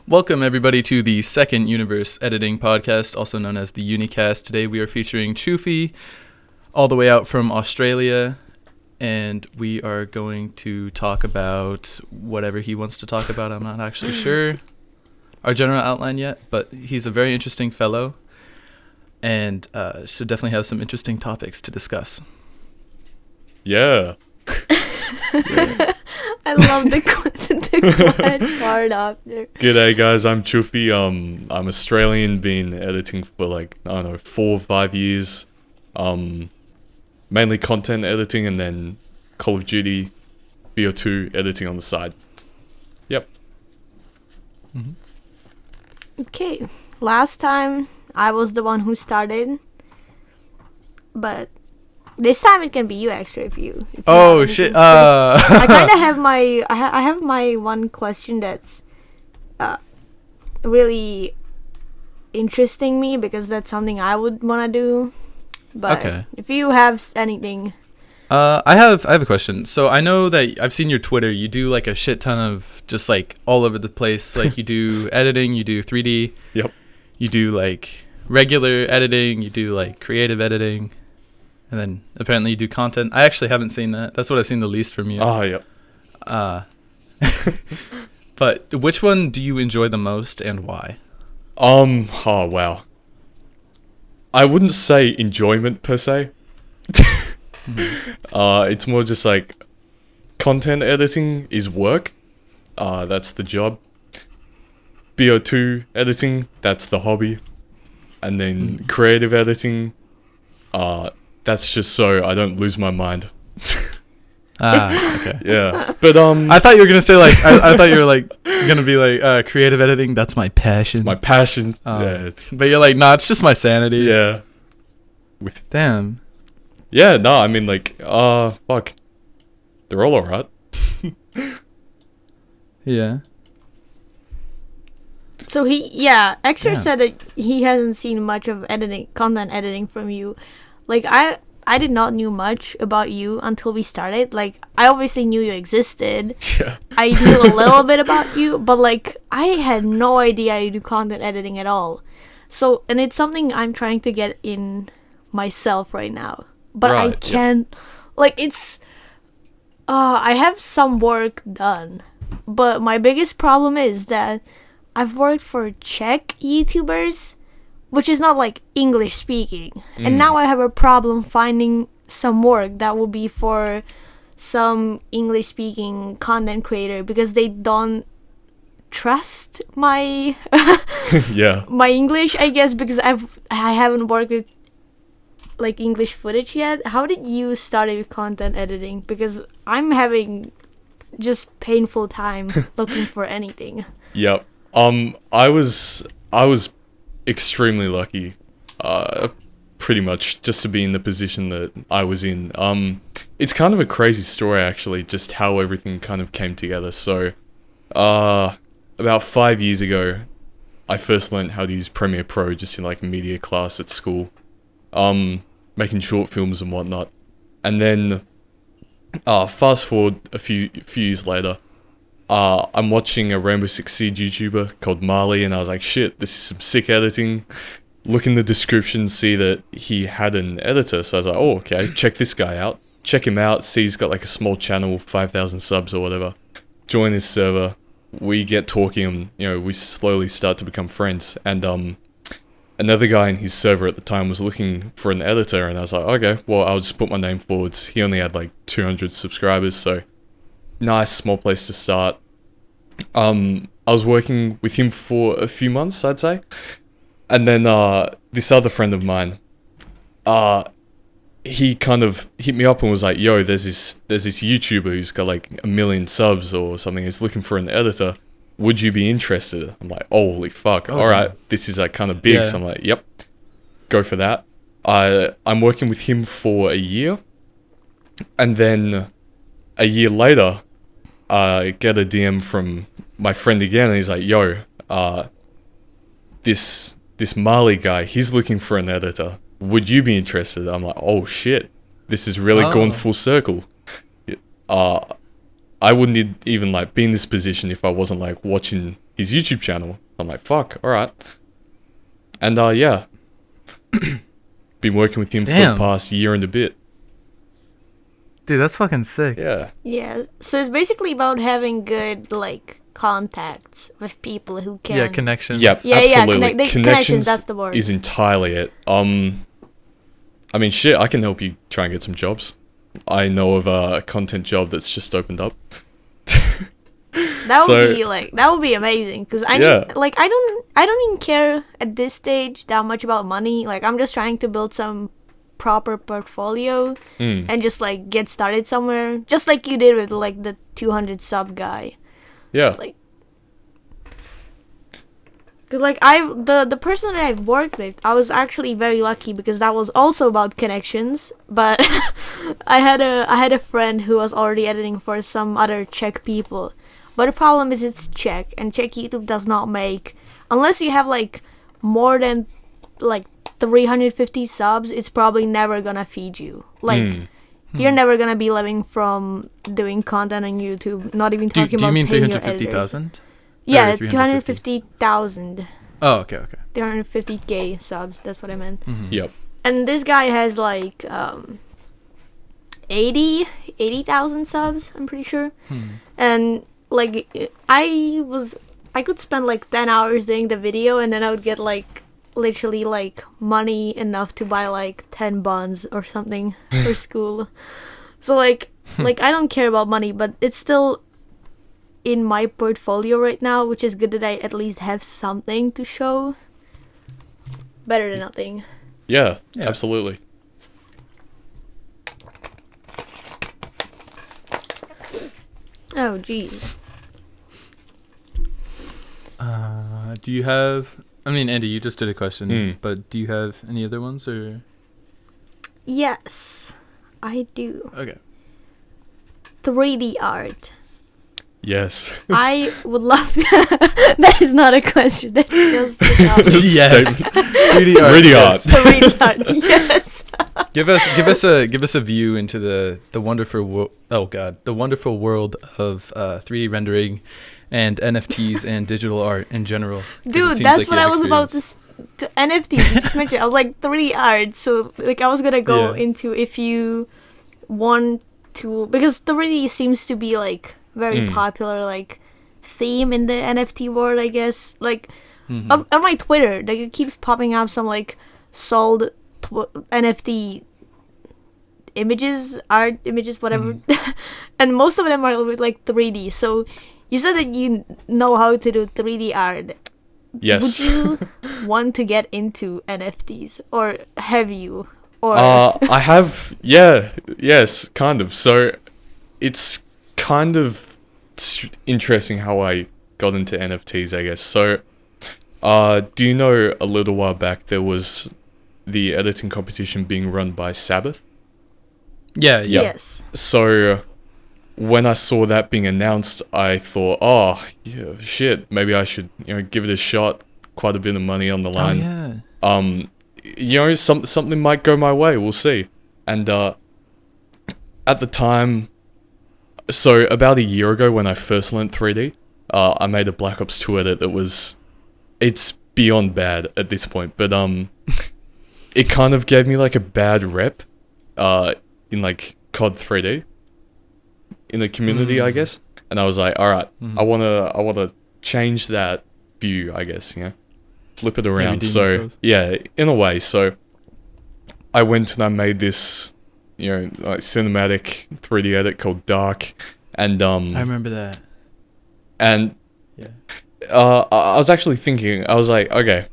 Welcome, everybody, to the second Universe Editing Podcast, also known as the UniCast. Today we are featuring Choofy, all the way out from Australia, and we are going to talk about whatever he wants to talk about. I'm not actually sure our general outline yet, but he's a very interesting fellow, and should definitely have some interesting topics to discuss. Yeah. I love the quiet part after. G'day guys, I'm Choofy. I'm Australian, been editing for 4 or 5 years. Mainly content editing and then Call of Duty BO2 editing on the side. Yep. Mm-hmm. Okay, last time I was the one who started, but this time it can be you extra if you oh shit! I kind of have my I have my one question that's really interesting me because that's something I would wanna do. But Okay. if you have anything, I have a question. So I know that I've seen your Twitter. You do like a shit ton of just like all over the place. Like you do editing, you do 3D. Yep. You do like regular editing. You do like creative editing. And then apparently you do content. I actually haven't seen that. That's what I've seen the least from you. Oh, yep. But which one do you enjoy the most and why? Oh wow. I wouldn't say enjoyment per se. It's more just like content editing is work. That's the job. BO2 editing, that's the hobby. And then creative editing, that's just so I don't lose my mind. Okay. Yeah. But I thought you were gonna say like I thought you were like gonna be like creative editing. That's my passion. it's my passion. But you're like, nah, it's just my sanity. Yeah. Damn. Yeah, no, I mean like fuck. They're all alright. Yeah. so Extra said that he hasn't seen much of content editing from you. Like I did not knew much about you until we started. Like I obviously knew you existed. Yeah. I knew a little bit about you, but like I had no idea you do content editing at all. So, and it's something I'm trying to get in myself right now. But I Right, can't like it's I have some work done. But my biggest problem is that I've worked for Czech YouTubers, which is not like English speaking. And now I have a problem finding some work that will be for some English speaking content creator because they don't trust my Yeah. my English, I guess, because I haven't worked with like English footage yet. How did you start with content editing? Because I'm having just painful time looking for anything. Yep. I was extremely lucky, pretty much just to be in the position that I was in. It's kind of a crazy story actually, just how everything kind of came together. So, about 5 years ago, I first learned how to use Premiere Pro just in like media class at school, making short films and whatnot. And then, fast forward a few years later, I'm watching a Rainbow Six Siege YouTuber called Marley, and I was like, shit, this is some sick editing. Look in the description, see that he had an editor. So I was like, oh, okay, check this guy out. Check him out, see he's got like a small channel, 5,000 subs or whatever. Join his server. We get talking and, we slowly start to become friends. And another guy in his server at the time was looking for an editor, and I was like, okay, well, I'll just put my name forwards. He only had like 200 subscribers, so nice, small place to start. I was working with him for a few months, I'd say. And then this other friend of mine, he kind of hit me up and was like, yo, there's this YouTuber who's got like 1 million subs or something. He's looking for an editor. Would you be interested? I'm like, holy fuck. Oh, all right, this is like kind of big. Yeah. So I'm like, yep, go for that. I'm working with him for a year. And then a year later, I get a DM from my friend again, and he's like, yo, this Marley guy, he's looking for an editor. Would you be interested? I'm like, oh shit, this is really gone full circle. I wouldn't even like be in this position if I wasn't like watching his YouTube channel. I'm like, fuck, all right. And yeah, been working with him for the past year and a bit. Dude, that's fucking sick. Yeah. Yeah. So it's basically about having good like contacts with people who can. Yeah, connections. Yep, Yeah, absolutely. yeah. Connections. That's the word. Is entirely it. I mean, shit. I can help you try and get some jobs. I know of a content job that's just opened up. That would be amazing because I don't even care at this stage that much about money. Like I'm just trying to build some proper portfolio and just like get started somewhere, just like you did with like the 200 sub guy. Yeah. Just, like, cause like the person that I've worked with, I was actually very lucky because that was also about connections. But I had a friend who was already editing for some other Czech people. But the problem is it's Czech, and Czech YouTube does not make, unless you have like more than like 350 subs, it's probably never gonna feed you. Like you're never gonna be living from doing content on YouTube. Not even talking about. Do you mean paying 350,000? Yeah, 250,000. Oh, okay. 350k subs. That's what I meant. Yep. And this guy has like 80,000 subs. I'm pretty sure. And like I could spend like 10 hours doing the video, and then I would get like literally like money enough to buy like 10 buns or something for school. So like I don't care about money, but it's still in my portfolio right now, which is good that I at least have something to show. Better than nothing. Yeah. Absolutely. Oh geez. Do you have? I mean, Andy, you just did a question, but do you have any other ones or? Yes, I do. Okay. 3D art. Yes. I would love to. That is not a question. That's just a topic. Yes. 3D art. 3D art. 3D art. Yes. Give us a view into the wonderful the wonderful world of 3D rendering and NFTs and digital art in general. Dude, that's what I was about to NFTs. You just mentioned. I was like 3D art, so like I was gonna go into if you want to, because 3D seems to be like very popular like theme in the NFT world, I guess. Like on my Twitter, like it keeps popping up some like sold NFT images, art images, whatever, and most of them are with like 3D. So you said that you know how to do 3D art. Yes. Would you want to get into NFTs, or have you? Or I have. Yeah. Yes. Kind of. So it's kind of interesting how I got into NFTs, I guess. So, do you know a little while back there was the editing competition being run by Sabbath? Yeah. Yes. So when I saw that being announced, I thought, oh, yeah, shit, maybe I should, give it a shot. Quite a bit of money on the line. Oh, yeah. Something might go my way. We'll see. And at the time, so about a year ago when I first learned 3D, I made a Black Ops 2 edit that it's beyond bad at this point, but it kind of gave me like a bad rep in like COD 3D in the community, I guess. And I was like, all right, I wanna change that view, I guess, flip it around. So yourself. Yeah, in a way. So I went and I made this, like cinematic 3D edit called Dark, and I remember that. And yeah, I was actually thinking, I was like, okay,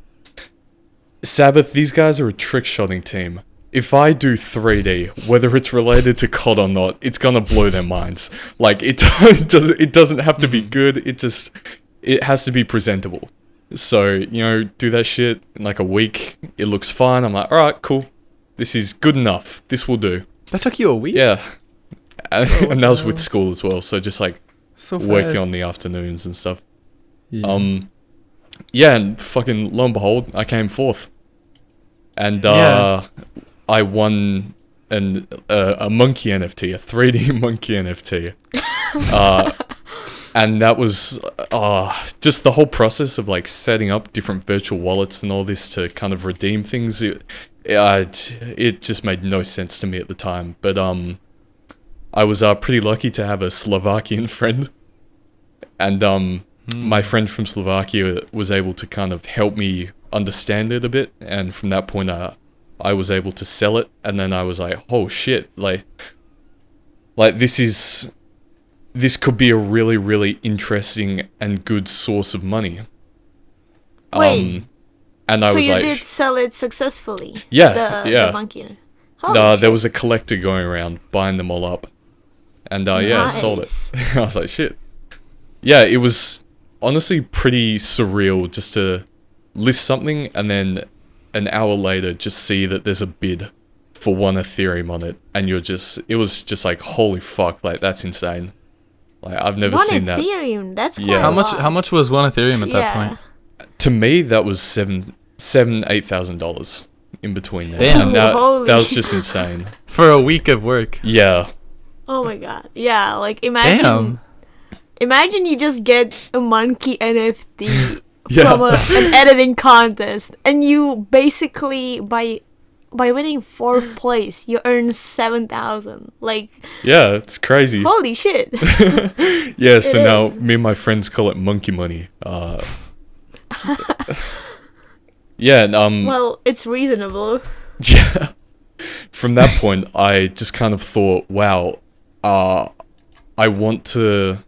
Sabbath, these guys are a trick shotting team. If I do 3D, whether it's related to COD or not, it's gonna blow their minds. Like it doesn't have to be good. It has to be presentable. So, do that shit in like a week. It looks fine. I'm like, all right, cool. This is good enough. This will do. That took you a week? Yeah. And that was with school as well. So just like so working on the afternoons and stuff. Yeah. Yeah, and fucking lo and behold, I came fourth. And I won a monkey NFT, a 3D monkey NFT. And that was just the whole process of like setting up different virtual wallets and all this to kind of redeem things. It just made no sense to me at the time. But I was pretty lucky to have a Slovakian friend, and my friend from Slovakia was able to kind of help me understand it a bit. And from that point, I was able to sell it, and then I was like, oh shit, like this could be a really, really interesting and good source of money. Wait, and I so was you like, did sell it successfully? Yeah, yeah. The monkey. There was a collector going around buying them all up, and I sold it. I was like, shit. Yeah, it was honestly pretty surreal just to list something and then an hour later just see that there's a bid for 1 Ethereum on it, and it was just like, holy fuck, like that's insane. Like I've never seen that. 1 Ethereum, that's quite Yeah. a lot. How much was 1 Ethereum at that point? To me, that was $8,000 in between there. Damn. And that Holy was just insane. For a week of work. Yeah. Oh my god. Yeah, like Damn. imagine you just get a monkey NFT Yeah. from an editing contest, and you basically by winning 4th place you earn 7,000. Like, Yeah, it's crazy. holy shit. Yeah, so It now is. me and my friends call it monkey money. Yeah, and Well, it's reasonable. yeah. From that point, I just kind of thought, wow, I want to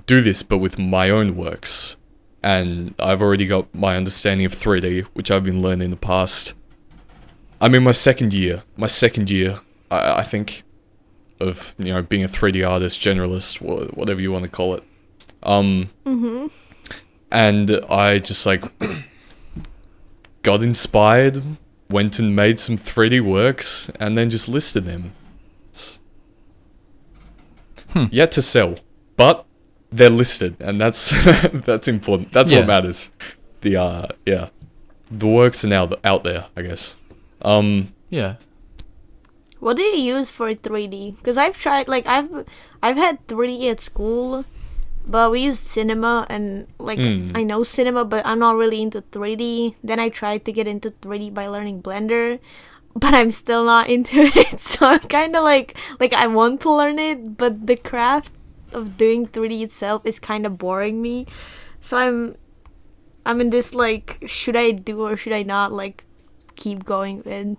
do this, but with my own works. And I've already got my understanding of 3D, which I've been learning in the past. I'm in my second year, I think, of, you know, being a 3D artist, generalist, whatever you want to call it. And I just like got inspired, went and made some 3D works, and then just listed them. It's yet to sell, but they're listed, and that's that's important. That's Yeah. what matters. The works are now out there, I guess. Yeah. What did you use for 3D? Because I've tried, like, I've had 3D at school, but we used cinema, and like I know cinema, but I'm not really into 3D. Then I tried to get into 3D by learning Blender, but I'm still not into it. So I'm kind of like I want to learn it, but the craft of doing 3D itself is kind of boring me. So I'm in this like, should I do or should I not, like, keep going with.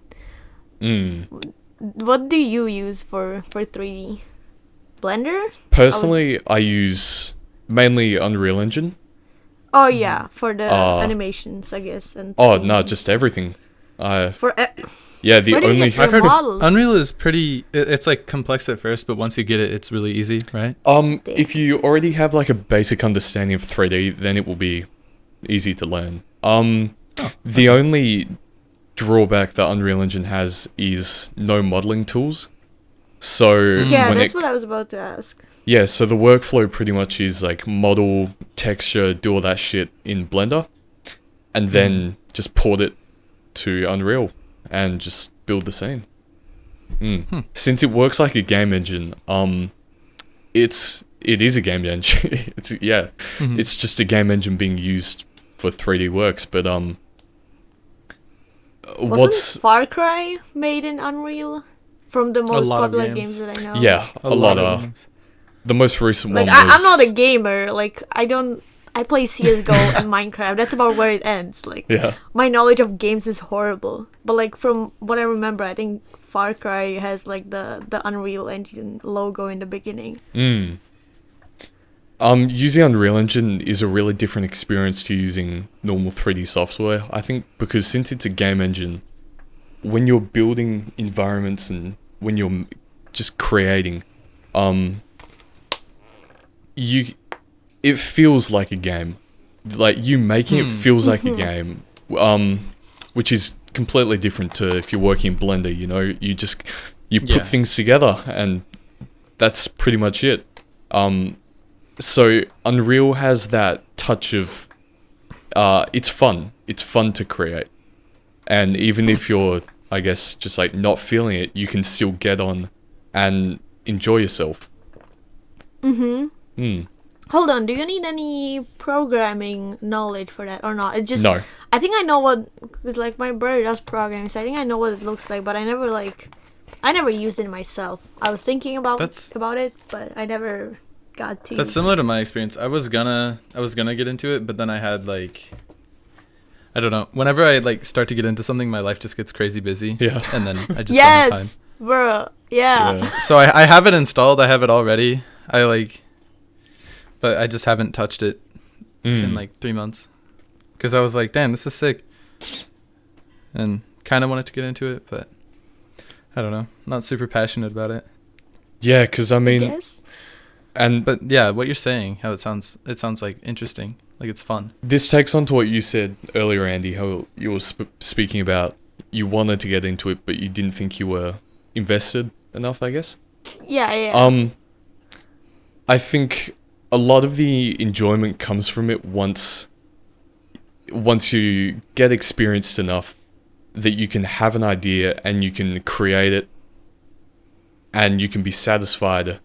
What do you use for 3D? Blender? Personally, I use mainly Unreal Engine. Oh yeah, for the animations, I guess. And Oh scenes. no, just everything. For Yeah, the where do you only get your I've heard models? Unreal is pretty. It's like complex at first, but once you get it, it's really easy, right? if you already have like a basic understanding of 3D, then it will be easy to learn. The only drawback that Unreal Engine has is no modeling tools. So Yeah, when that's what I was about to ask. yeah, so the workflow pretty much is like model, texture, do all that shit in Blender, and then just port it to Unreal and just build the scene. Since it works like a game engine, it is a game engine. It's just a game engine being used for 3D works. But Wasn't Far Cry made in Unreal? From the most lot of popular games. games that I know. yeah, a lot of games. the most recent Like, one was I'm not a gamer. Like, I play CS:GO and Minecraft. That's about where it ends. Like, yeah. my knowledge of games is horrible. But like, from what I remember, I think Far Cry has like the Unreal Engine logo in the beginning. Using Unreal Engine is a really different experience to using normal 3D software. I think because since it's a game engine, when you're building environments and when you're just creating, it feels like a game. Like, you making it feels like a game, which is completely different to if you're working in Blender. You know, you put things together, and that's pretty much it. So Unreal has that touch of, it's fun. It's fun to create, and even if you're, I guess, just like not feeling it, you can still get on and enjoy yourself. Hold on, do you need any programming knowledge for that or not? It just No. I think I know what, because like my brother does programming, so I think I know what it looks like, but I never used it myself. I was thinking about it, but I never got to. That's similar to my experience. I was gonna get into it, but then I had like, I don't know. Whenever I like start to get into something, my life just gets crazy busy. Yeah. And then I just don't have time. Yes, bro. Yeah. So I have it installed. I have it all ready. But I just haven't touched it in like 3 months. Because I was like, damn, this is sick. And kind of wanted to get into it, but I don't know. Not super passionate about it. Yeah, because I mean... Yes. But yeah, what you're saying, how it sounds like interesting. Like it's fun. This takes on to what you said earlier, Andy, how you were speaking about you wanted to get into it, but you didn't think you were invested enough, I guess. Yeah. I think a lot of the enjoyment comes from it once you get experienced enough that you can have an idea and you can create it and you can be satisfied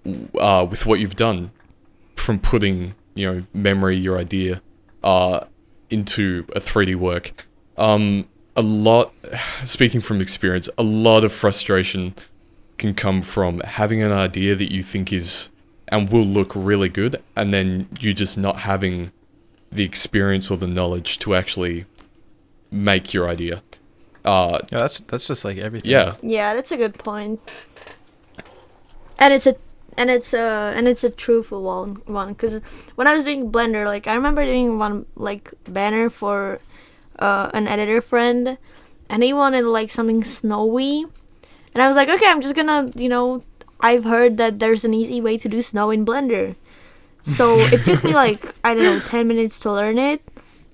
with what you've done from putting, your idea into a 3D work. Speaking from experience, a lot of frustration can come from having an idea that you think is and will look really good, and then you just not having the experience or the knowledge to actually make your idea. Yeah, that's just like everything. Yeah. Yeah, that's a good point. And it's a truthful one because when I was doing Blender, like I remember doing one like banner for an editor friend, and he wanted like something snowy, and I was like, okay, I'm just gonna, I've heard that there's an easy way to do snow in Blender. So it took me like, I don't know, 10 minutes to learn it.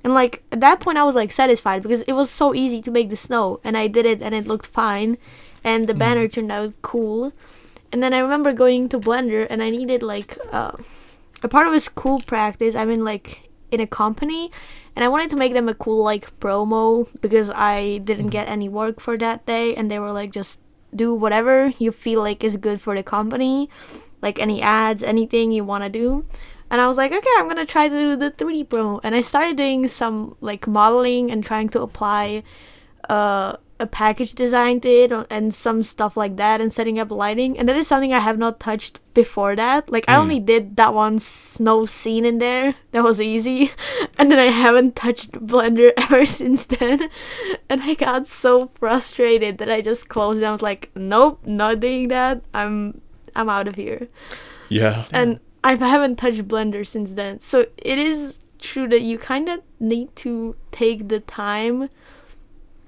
And like at that point I was like satisfied because it was so easy to make the snow, and I did it and it looked fine and the banner turned out cool. And then I remember going to Blender and I needed like a part of a school practice. I'm in a company and I wanted to make them a cool like promo because I didn't get any work for that day, and they were like, just do whatever you feel like is good for the company, like any ads, anything you want to do. And I was like, okay, I'm gonna try to do the 3D promo, and I started doing some like modeling and trying to apply a package design to it and some stuff like that, and setting up lighting. And that is something I have not touched before that. Like I only did that one snow scene in there. That was easy. And then I haven't touched Blender ever since then. And I got so frustrated that I just closed it. I was like, nope, not doing that. I'm out of here. Yeah. And I haven't touched Blender since then. So it is true that you kind of need to take the time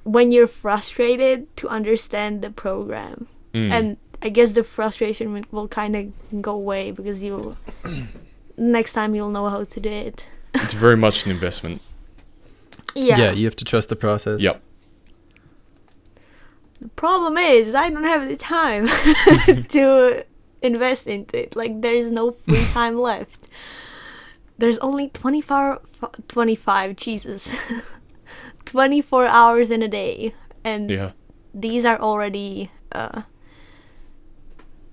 when you're frustrated to understand the program. And I guess the frustration will kind of go away because next time you'll know how to do it. It's very much an investment. Yeah, you have to trust the process. Yep. The problem is I don't have the time to invest into it. Like there's no free time left. There's only 24 hours in a day, and these are already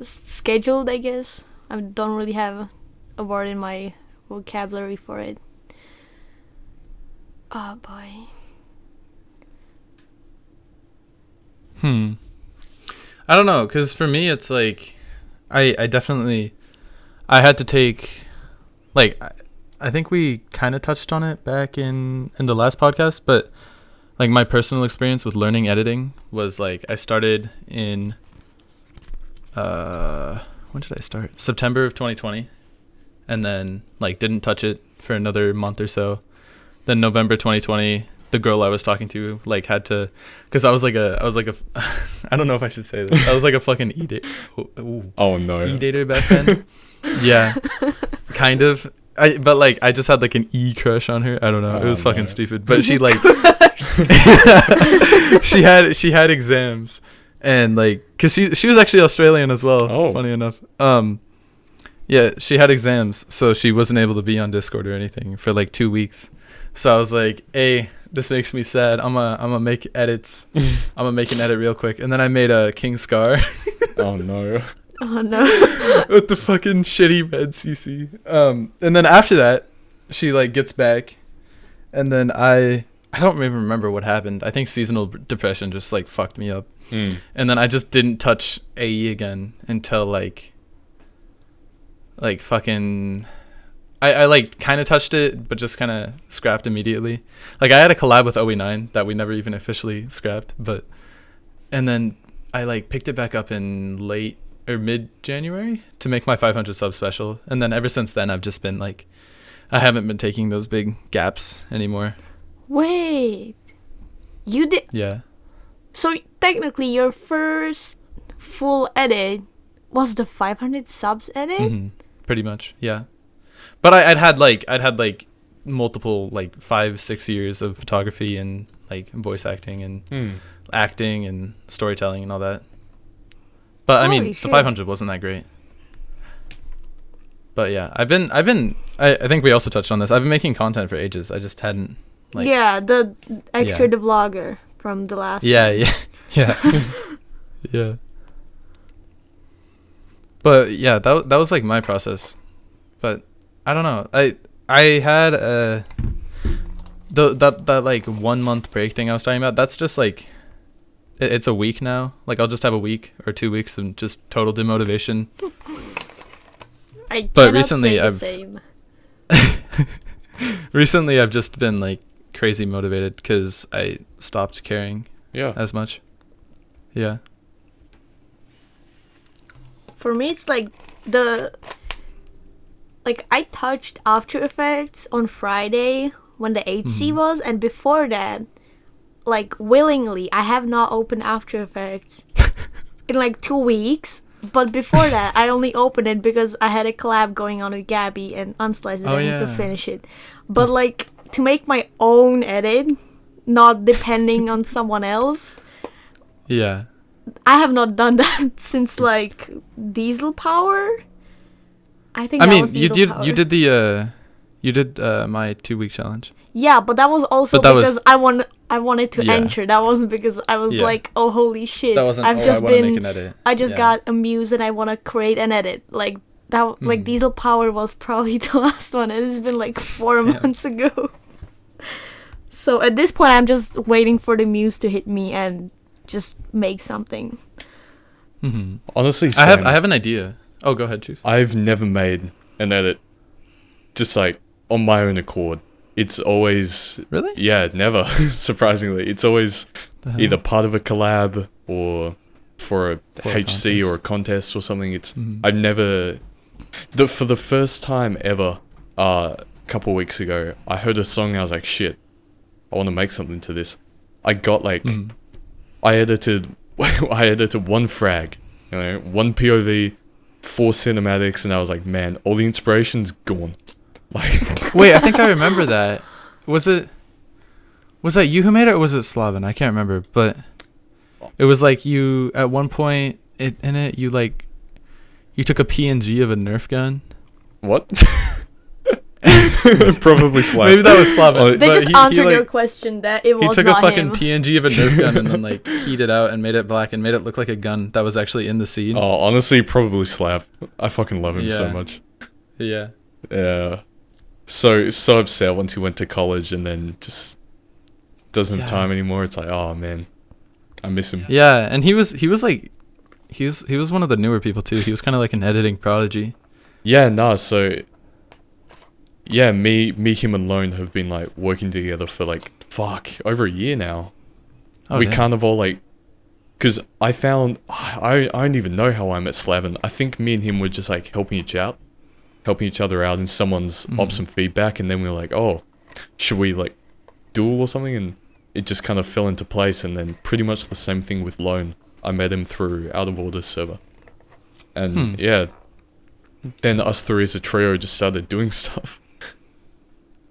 scheduled, I guess. I don't really have a word in my vocabulary for it. Oh boy. I don't know, because for me it's like I definitely had to take, like, I think we kind of touched on it back in the last podcast, but like my personal experience with learning editing was like I started in when did I start? September of 2020, and then like didn't touch it for another month or so. Then November 2020, the girl I was talking to like had to, because I was like a I don't know if I should say this. I was like a fucking Oh no. E-dater back then. Yeah, kind of. But like I just had like an crush on her. I don't know. It was fucking stupid. But she like she had exams, and like cuz she was actually Australian as well. Oh. Funny enough. Yeah, she had exams, so she wasn't able to be on Discord or anything for like 2 weeks. So I was like, "Hey, this makes me sad. I'm gonna make edits. I'm gonna make an edit real quick." And then I made a King Scar. Oh no. Oh no. with the fucking shitty red CC. And then after that, she like gets back, and then I don't even remember what happened. I think seasonal depression just like fucked me up. And then I just didn't touch AE again until like fucking I like kind of touched it, but just kind of scrapped immediately. Like I had a collab with OE9 that we never even officially scrapped, and then I like picked it back up in late or mid-January to make my 500 sub special, and then ever since then I've just been like, I haven't been taking those big gaps anymore. Wait, you did? Yeah. So technically, your first full edit was the 500 subs edit. Pretty much, yeah. But I'd had like multiple like 5-6 years of photography and like voice acting and acting and storytelling and all that. But I mean, the 500 wasn't that great. But yeah, I think we also touched on this. I've been making content for ages. I just hadn't like. Yeah, the extra the vlogger from the last. Yeah. Yeah. But yeah, that was like my process. But I don't know. I had that like 1 month break thing I was talking about. That's just like it's a week now. Like I'll just have a week or 2 weeks of just total demotivation. But recently recently I've just been like crazy motivated because I stopped caring as much. Yeah. For me, it's like I touched After Effects on Friday when the HC was, and before that, like willingly, I have not opened After Effects in like 2 weeks. But before that, I only opened it because I had a collab going on with Gabby and Unsliced, and I need to finish it. But like to make my own edit, not depending on someone else. Yeah. I have not done that since like Diesel Power. I think. You did my 2-week challenge. Yeah, but that was also because I wanted to enter. That wasn't because I was like, oh holy shit. That wasn't. Make an edit. I just got amused and I want to create an edit. Like that. Like Diesel Power was probably the last one, and it's been like 4 months ago. So at this point, I'm just waiting for the muse to hit me and just make something. Honestly, I have an idea. Oh, go ahead, Chief. I've never made an edit just like on my own accord. It's always really never. Surprisingly, it's always either part of a collab or for a HC or a contest or something. It's I've never for the first time ever a couple weeks ago I heard a song and I was like, shit, I want to make something to this. I got like I edited one frag, one POV, 4 cinematics, and I was like, man, all the inspiration's gone. Like, wait, I think I remember that. Was that you who made it, or was it Slaven? I can't remember, but it was like you at one point you took a PNG of a Nerf gun. What? Probably Slav. Maybe that was Slaven. They just answered your question that it was not him. He took a fucking PNG of a Nerf gun and then like keyed it out and made it black and made it look like a gun that was actually in the scene. Oh, honestly, probably Slav. I fucking love him so much. Yeah. Yeah. So upset once he went to college and then just doesn't have time anymore. It's like, oh man, I miss him. Yeah, and he was like, he was one of the newer people too. He was kind of like an editing prodigy. Yeah, nah. So yeah, me, him, and Lone have been like working together for like over a year now. We kind of all like, because I found I don't even know how I met Slaven. I think me and him were just like helping each other out in someone's some feedback, and then we were like, oh, should we like duel or something? And it just kind of fell into place. And then pretty much the same thing with Lone. I met him through Out of Order's server, and then us three as a trio just started doing stuff.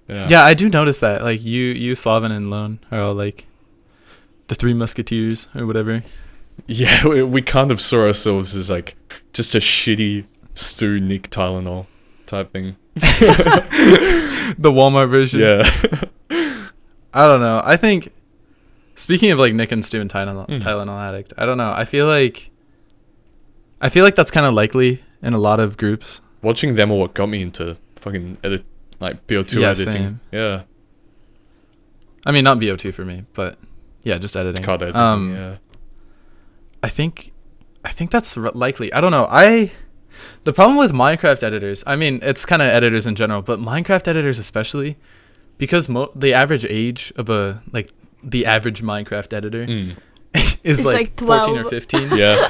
Yeah, I do notice that. Like you, Slaven, and Lone are all like the Three Musketeers or whatever. Yeah, we kind of saw ourselves as like just a shitty Stu Nick Tylenol type thing. The Walmart version. Yeah. I don't know. I think, speaking of like Nick and Stu and Tylenol Addict, I don't know. I feel like I feel like that's kind of likely in a lot of groups. Watching them are what got me into fucking BO2 Yeah, editing. same. Yeah. I mean, not VO2 for me, but yeah, just editing. Card editing, yeah. I think that's likely. I don't know. The problem with Minecraft editors, I mean, it's kind of editors in general, but Minecraft editors especially, because the average age of the average Minecraft editor is like 14 or 15. Yeah.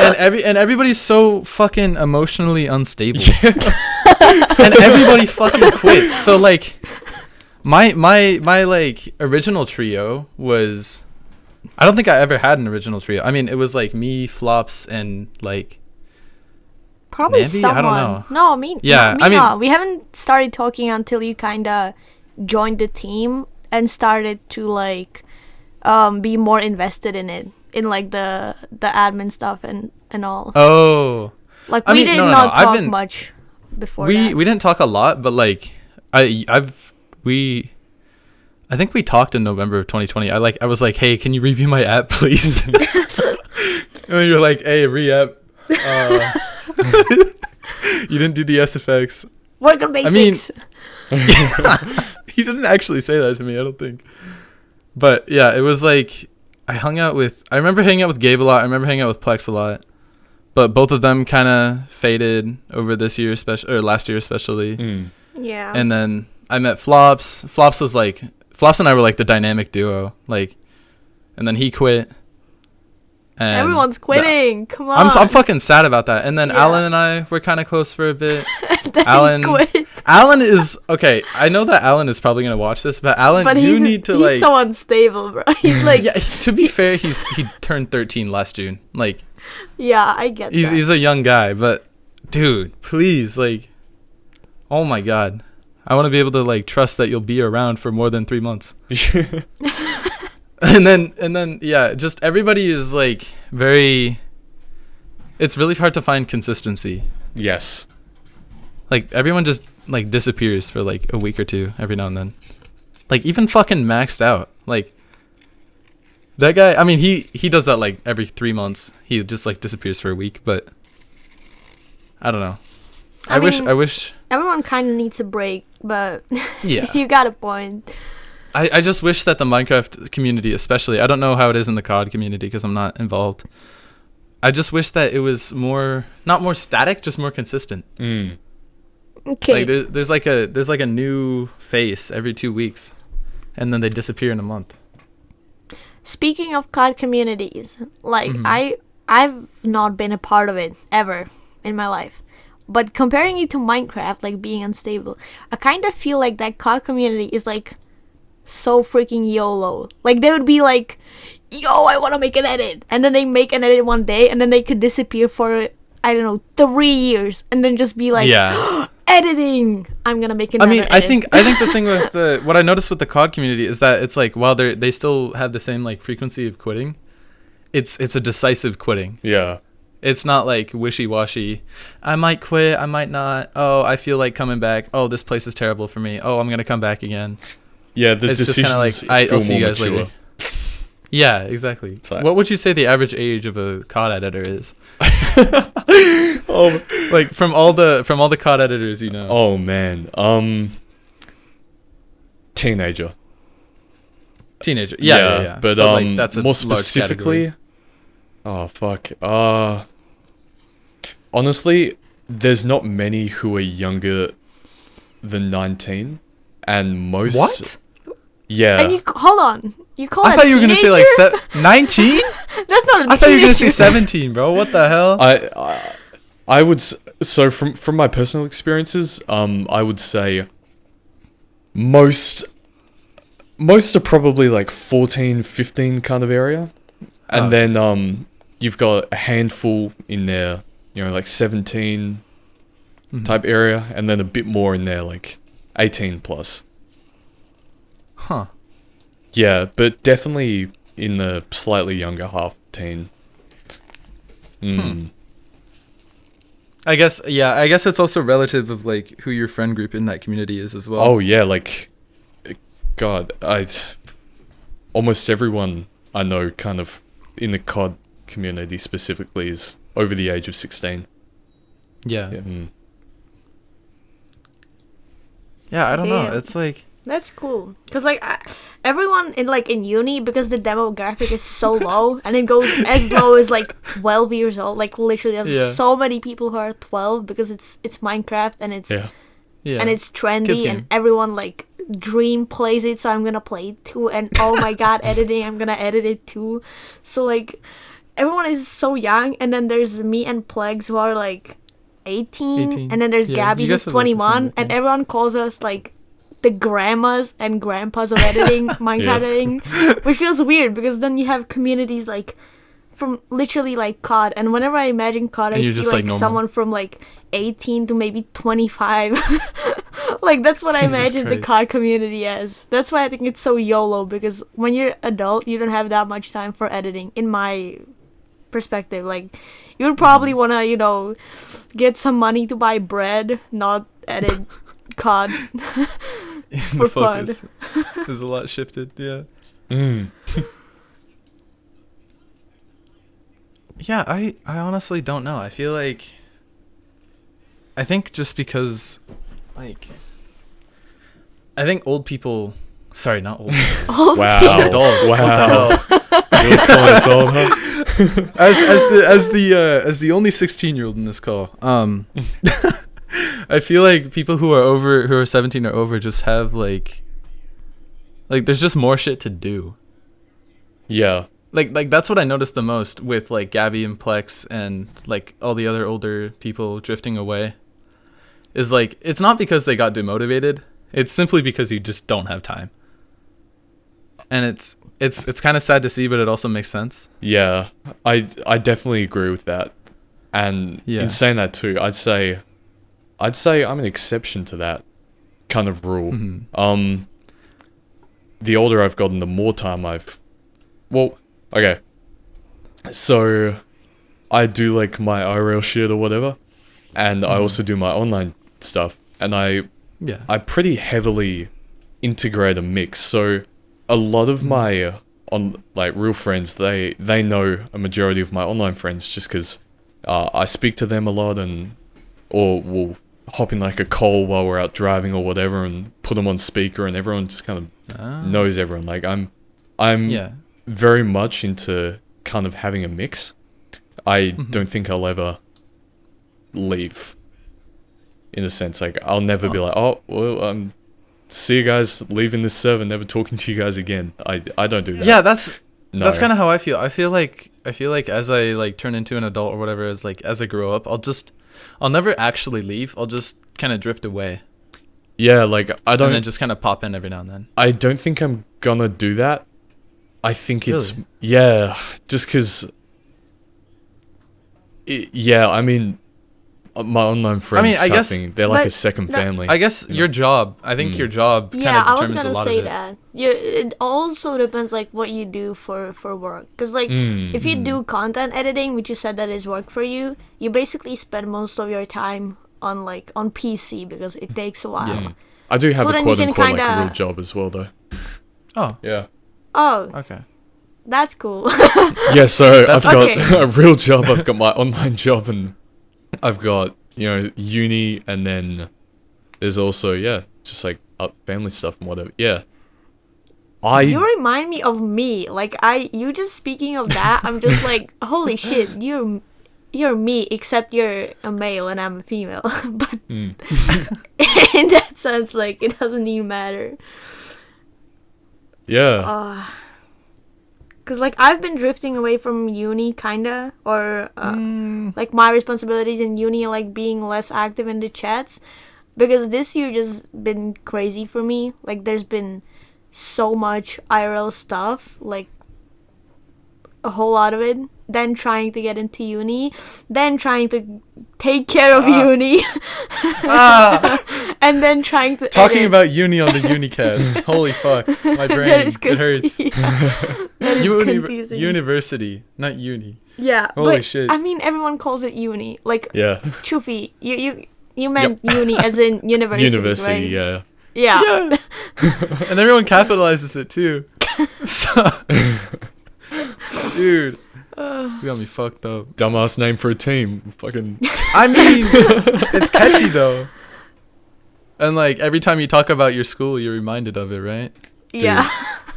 And everybody's so fucking emotionally unstable. And everybody fucking quits. So like my like original trio was, I don't think I ever had an original trio. I mean, it was like me, Flops, and like Probably maybe? someone. I don't know. No, I mean, Yeah, no, I mean- no. We haven't started talking until you kind of joined the team and started to like be more invested in it, in like the admin stuff and all. Oh. Like I we mean, did no, not I've talk been- much before we that. we didn't talk a lot, but like I think we talked in November of 2020. I was like, hey, can you review my app, please? And then you're like, hey, re-app. You didn't do the SFX. Work on basics. He didn't actually say that to me, I don't think. But yeah, it was like I remember hanging out with Gabe a lot. I remember hanging out with Plex a lot. But both of them kind of faded over this year, or last year especially. Yeah. And then I met Flops. Flops and I were like the dynamic duo. Like, and then he quit. And Everyone's quitting. Come on. I'm fucking sad about that. And then Yeah. Alan and I were kind of close for a bit. Then he Alan- quit. Alan is okay. I know that Alan is probably gonna watch this, but Alan, But you need to he's like. so unstable, bro. He's like, Yeah, to be fair, he turned 13 last June. Like, yeah, I get that. he's a young guy, but dude, please, like, oh my god, I want to be able to like trust that you'll be around for more than 3 months. And then yeah, just everybody is like very. It's really hard to find consistency. Yes. Like everyone just like disappears for like a week or two every now and then. Like even fucking Maxed Out. Like that guy, I mean he does that like every 3 months. He just like disappears for a week, but I don't know. I wish Everyone kind of needs a break, but Yeah. you got a point. I just wish that the Minecraft community especially, I don't know how it is in the COD community because I'm not involved. I just wish that it was not more static, just more consistent. Okay. Like there's like a new face every 2 weeks, and then they disappear in a month. Speaking of COD communities, like I've not been a part of it ever in my life. But comparing it to Minecraft, like being unstable, I kind of feel like that COD community is like so freaking YOLO. Like they would be like, yo, I want to make an edit. And then they make an edit one day and then they could disappear for, I don't know, 3 years. And then just be like, Yeah. editing. I'm going to make another edit. I think the thing with what I noticed with the COD community is that it's like while they still have the same like frequency of quitting, it's a decisive quitting. Yeah. It's not like wishy-washy. I might quit, I might not. Oh, I feel like coming back. Oh, this place is terrible for me. Oh, I'm going to come back again. Yeah, the It's just decisions kind of like feel I'll see you more guys mature. later. Yeah, exactly. like- What would you say the average age of a COD editor is? Oh, Like from all the COD editors, you know. oh man. Teenager. Teenager. Yeah. But like, that's a more large specifically, category. oh fuck. Honestly, there's not many who are younger than 19, and most. What? Yeah. And hold on. You call I that thought you were gonna say like teenager? 19. That's not a I thought you were gonna say teenager. 17, bro. What the hell? I would so from my personal experiences, I would say most are probably like 14, 15 kind of area, and Oh. then you've got a handful in there, you know, like 17 Mhm. type area, and then a bit more in there, like 18 plus. Huh. Yeah, but definitely in the slightly younger half teen. I guess it's also relative of like who your friend group in that community is as well. Oh yeah, like, God, almost everyone I know kind of in the COD community specifically is over the age of 16. Yeah. Yeah. I don't know. Damn. It's like That's cool. Cause like everyone in uni, because the demographic is so low, and it goes as low as like 12 years old. Like literally, there's so many people who are 12 because it's Minecraft and it's yeah. and it's Kids trendy, game. and everyone like dream plays it, so I'm gonna play it too. And oh my god, editing, I'm gonna edit it too. So like everyone is so young, and then there's me and Plegs who are like 18. And then there's Gabby you who's guys have, like, the same 21, thing. and everyone calls us like the grandmas and grandpas of editing, Minecraft editing, which feels weird because then you have communities like from literally like COD, and whenever I imagine COD, I And you're see just, like like, normal. someone from like 18 to maybe 25. Like that's what I imagine the Christ. COD community as. That's why I think it's so YOLO, because when you're adult, you don't have that much time for editing, in my perspective. Like you would probably want to, get some money to buy bread, not edit COD. the fun. focus is a lot shifted. Yeah. Yeah, I honestly don't know. I feel like I think just because like I think old people, sorry, not old people. Old Wow. Adults. Wow. What the hell? You're calling us old, huh? As the only 16-year-old in this call, I feel like people who are 17 or over just have like there's just more shit to do. Yeah. Like that's what I noticed the most with like Gabby and Plex and like all the other older people drifting away. Is like it's not because they got demotivated. It's simply because you just don't have time. And it's kind of sad to see, but it also makes sense. Yeah. I definitely agree with that. And Yeah. in saying that too, I'd say I'm an exception to that kind of rule. Mm-hmm. The older I've gotten, the more time okay. So I do like my IRL shit or whatever, and I also do my online stuff, and I pretty heavily integrate a mix. So a lot of my real friends, they know a majority of my online friends just because I speak to them a lot, or we'll hop in like a call while we're out driving or whatever and put them on speaker, and everyone just kind of knows everyone. Like I'm very much into kind of having a mix. I don't think I'll ever leave, in a sense. Like I'll never be like, oh well, see you guys, leaving this server, never talking to you guys again. I don't do that. Yeah, that's kind of how I feel. I feel like as I like turn into an adult or whatever, as I grow up, I'll never actually leave. I'll just kind of drift away. Yeah, like I don't. And then just kind of pop in every now and then. I don't think I'm gonna do that. I think it's Really? just because. I mean, my online friends. I guess- they're like a but second family. I guess your job. I think your job kind Yeah, of I was determines a gonna lot say of it. that. Yeah, it also depends like what you do for work. Cause like if you do content editing, which you said that is work for you, you basically spend most of your time on PC because it takes a while. Yeah. I do have So a then you quote can unquote like a kinda- real job as well, though. Oh, Yeah. Oh, okay. that's cool. Yeah, so I've got okay. a real job, I've got my online job, and I've got, uni, and then there's also, just like family stuff and whatever. Yeah. You remind me of me. Like you just speaking of that, I'm just like, holy shit, you're me, except you're a male and I'm a female. But in that sense, like it doesn't even matter. Yeah. Cause like I've been drifting away from uni kinda, or like my responsibilities in uni, like being less active in the chats, because this year just been crazy for me. Like there's been so much IRL stuff, like a whole lot of it. Then trying to get into uni, then trying to take care of uni, and then trying to Talking edit. about uni on the UniCast. Holy fuck, my brain, That is it hurts. That is confusing. University, not uni. Yeah, Holy but shit. I mean, everyone calls it uni. Like, Yeah. Choofy, you meant uni as in university, University, right? yeah. Yeah. And everyone capitalizes it too. So, dude. You got me fucked up. Dumbass name for a team. Fucking. I mean, it's catchy though. And like every time you talk about your school, you're reminded of it, right? Yeah.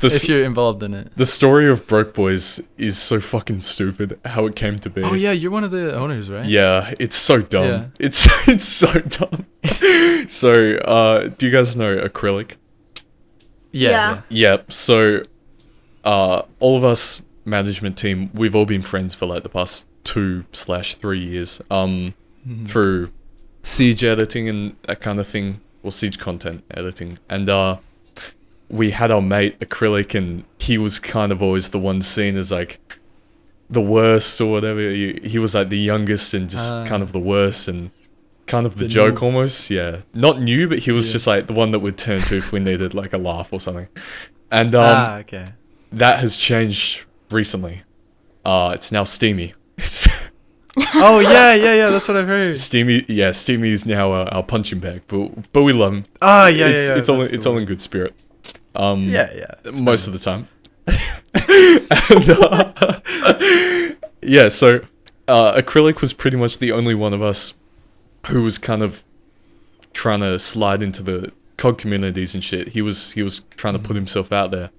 If you're involved in it. The story of Broke Boys is so fucking stupid. How it came to be. Oh yeah, you're one of the owners, right? Yeah, it's so dumb. Yeah. It's so dumb. So, do you guys know acrylic? Yeah. Yep. So, all of us management team, we've all been friends for like the past 2/3 years. Through siege editing and that kind of thing, or siege content editing, and we had our mate acrylic, and he was kind of always the one seen as like the worst or whatever. He was like the youngest and just kind of the worst and kind of the joke new. almost. Yeah, not new, but he was just like the one that would turn to if we needed like a laugh or something. And okay. that has changed recently. It's now Steamy. Oh yeah, that's what I've heard. Steamy is now our punching bag, but we love him. It's all in good spirit. Most of the time. And, yeah, so acrylic was pretty much the only one of us who was kind of trying to slide into the COD communities and shit. He was trying to put himself out there,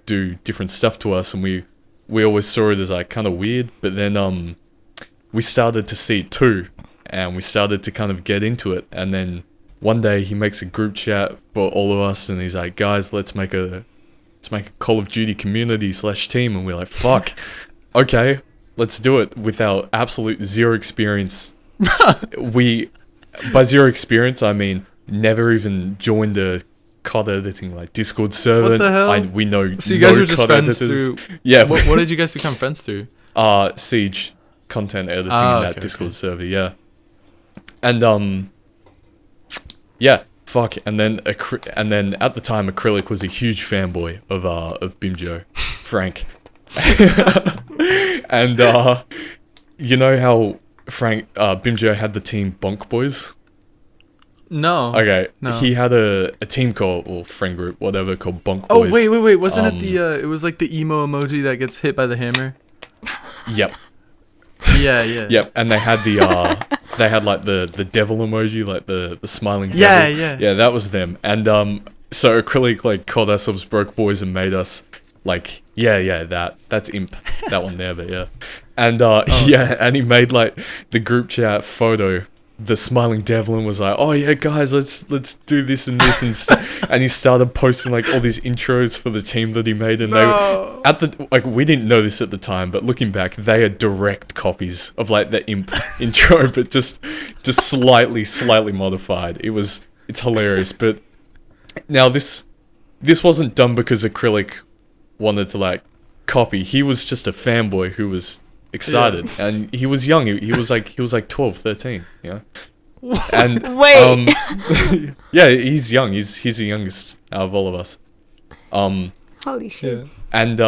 do different stuff to us, and we always saw it as like kind of weird. But then we started to see it too, and we started to kind of get into it. And then one day he makes a group chat for all of us, and he's like, "Guys, let's make a Call of Duty community / team." And we're like, "Fuck, okay, let's do it." With our absolute zero experience, by zero experience I mean never even joined a COD editing like Discord server. What the hell? We know. So you guys no were just COD friends editors. through. Yeah. What did you guys become friends through? Siege content editing in that Discord server. Yeah. And yeah, fuck. And then at the time, acrylic was a huge fanboy of Bimjo, Frank. And you know how Frank Bimjo had the team Bonk Boys? No. Okay. No. He had a team called, or friend group, whatever, called Bonk Oh Boys. wait! Wasn't it the? It was like the emo emoji that gets hit by the hammer. Yep. Yeah. Yep. And they had they had like the devil emoji, like the smiling devil. Yeah, that was them. And so acrylic like called ourselves Broke Boys and made us like that's imp, that one there. But yeah. And and he made like the group chat photo, the smiling devil, and was like, "Oh yeah, guys, let's do this and this and stuff." And he started posting like all these intros for the team that he made, and we didn't know this at the time, but looking back, they are direct copies of like the imp intro, but just slightly modified. It's hilarious. But now this wasn't done because acrylic wanted to like copy. He was just a fanboy who was excited, and he was young. He was like 12, 13, you know. And Wait. yeah, he's young. He's the youngest out of all of us. Holy shit. And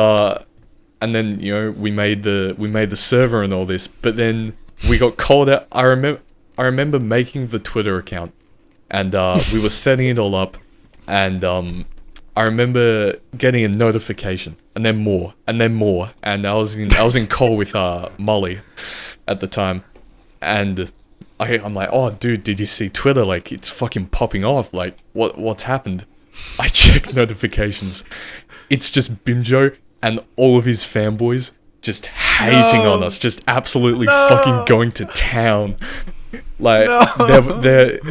then we made the server and all this, but then we got called out. I remember making the Twitter account, and we were setting it all up, and I remember getting a notification, and then more, and I was in call with Molly at the time, and I'm like, "Oh, dude, did you see Twitter? Like, it's fucking popping off. Like, what's happened?" I checked notifications. It's just Bimjo and all of his fanboys just hating on us, just absolutely fucking going to town. Like,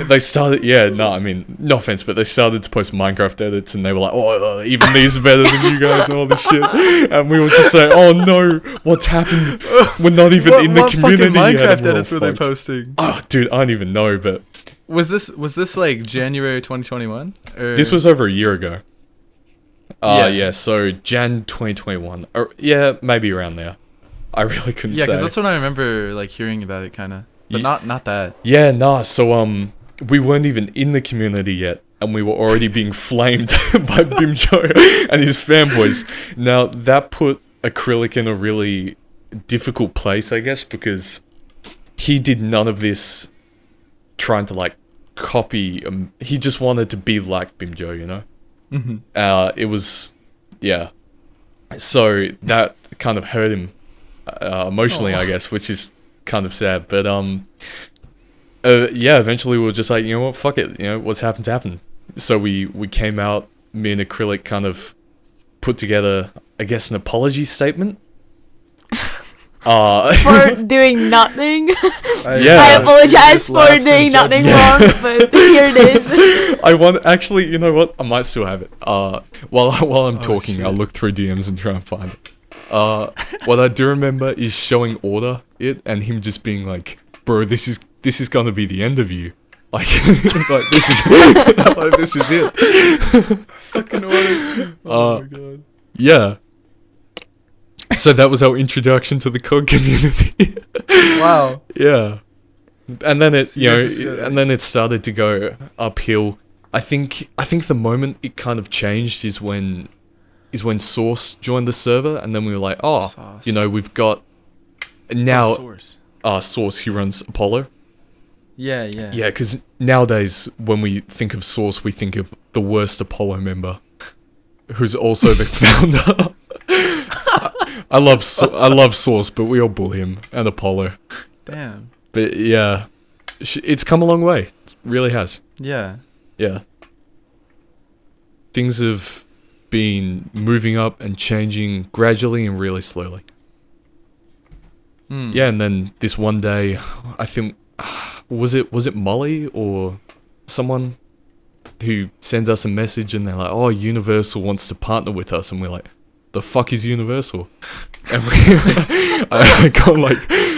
they started, I mean, no offense, but they started to post Minecraft edits, and they were like, "Oh, even these are better than you guys," and all this shit. And we were just saying, "Oh no, what's happened? We're not even in the community what yet." Minecraft edits were they posting? Oh, dude, I don't even know, but... Was this like January 2021? This was over a year ago. So Jan 2021. Or, maybe around there. I really couldn't say. Yeah, because that's when I remember like hearing about it, kind of. But not that. Yeah, nah. So we weren't even in the community yet, and we were already being flamed by Bimjo and his fanboys. Now that put acrylic in a really difficult place, I guess, because he did none of this trying to like copy. He just wanted to be like Bimjo, you know. Mm-hmm. It was, So that kind of hurt him emotionally, I guess, which is kind of sad. But yeah, eventually we were just like, you know what, fuck it, you know, what's happened's happened. So we came out, me and Acrylic kind of put together, I guess, an apology statement. For doing nothing. Yeah. I apologize for doing nothing wrong, but here it is. I want, actually, you know what? I might still have it. While I'm talking, shit. I'll look through DMs and try and find it. What I do remember is showing Order it and him just being like, "Bro, this is gonna be the end of you. Like, like this is like, this is it." Fucking Order. Oh my god. Yeah. So that was our introduction to the COD community. Wow. Yeah. And then it, you know, Jesus, yeah. and then it started to go uphill. I think the moment it kind of changed is when Source joined the server, and then we were like, oh, Sauce. you know, we've got now Source. Source, he runs Apollo. Yeah. Yeah, because nowadays when we think of Source, we think of the worst Apollo member, who's also the founder. I love Source, but we all bully him and Apollo. Damn. But yeah, it's come a long way. It really has. Yeah. Yeah. Things have been moving up and changing gradually and really slowly. Mm. Yeah, and then this one day, I think, was it Molly or someone who sends us a message and they're like, "Oh, Universal wants to partner with us," and we're like, "The fuck is Universal?" And I go like,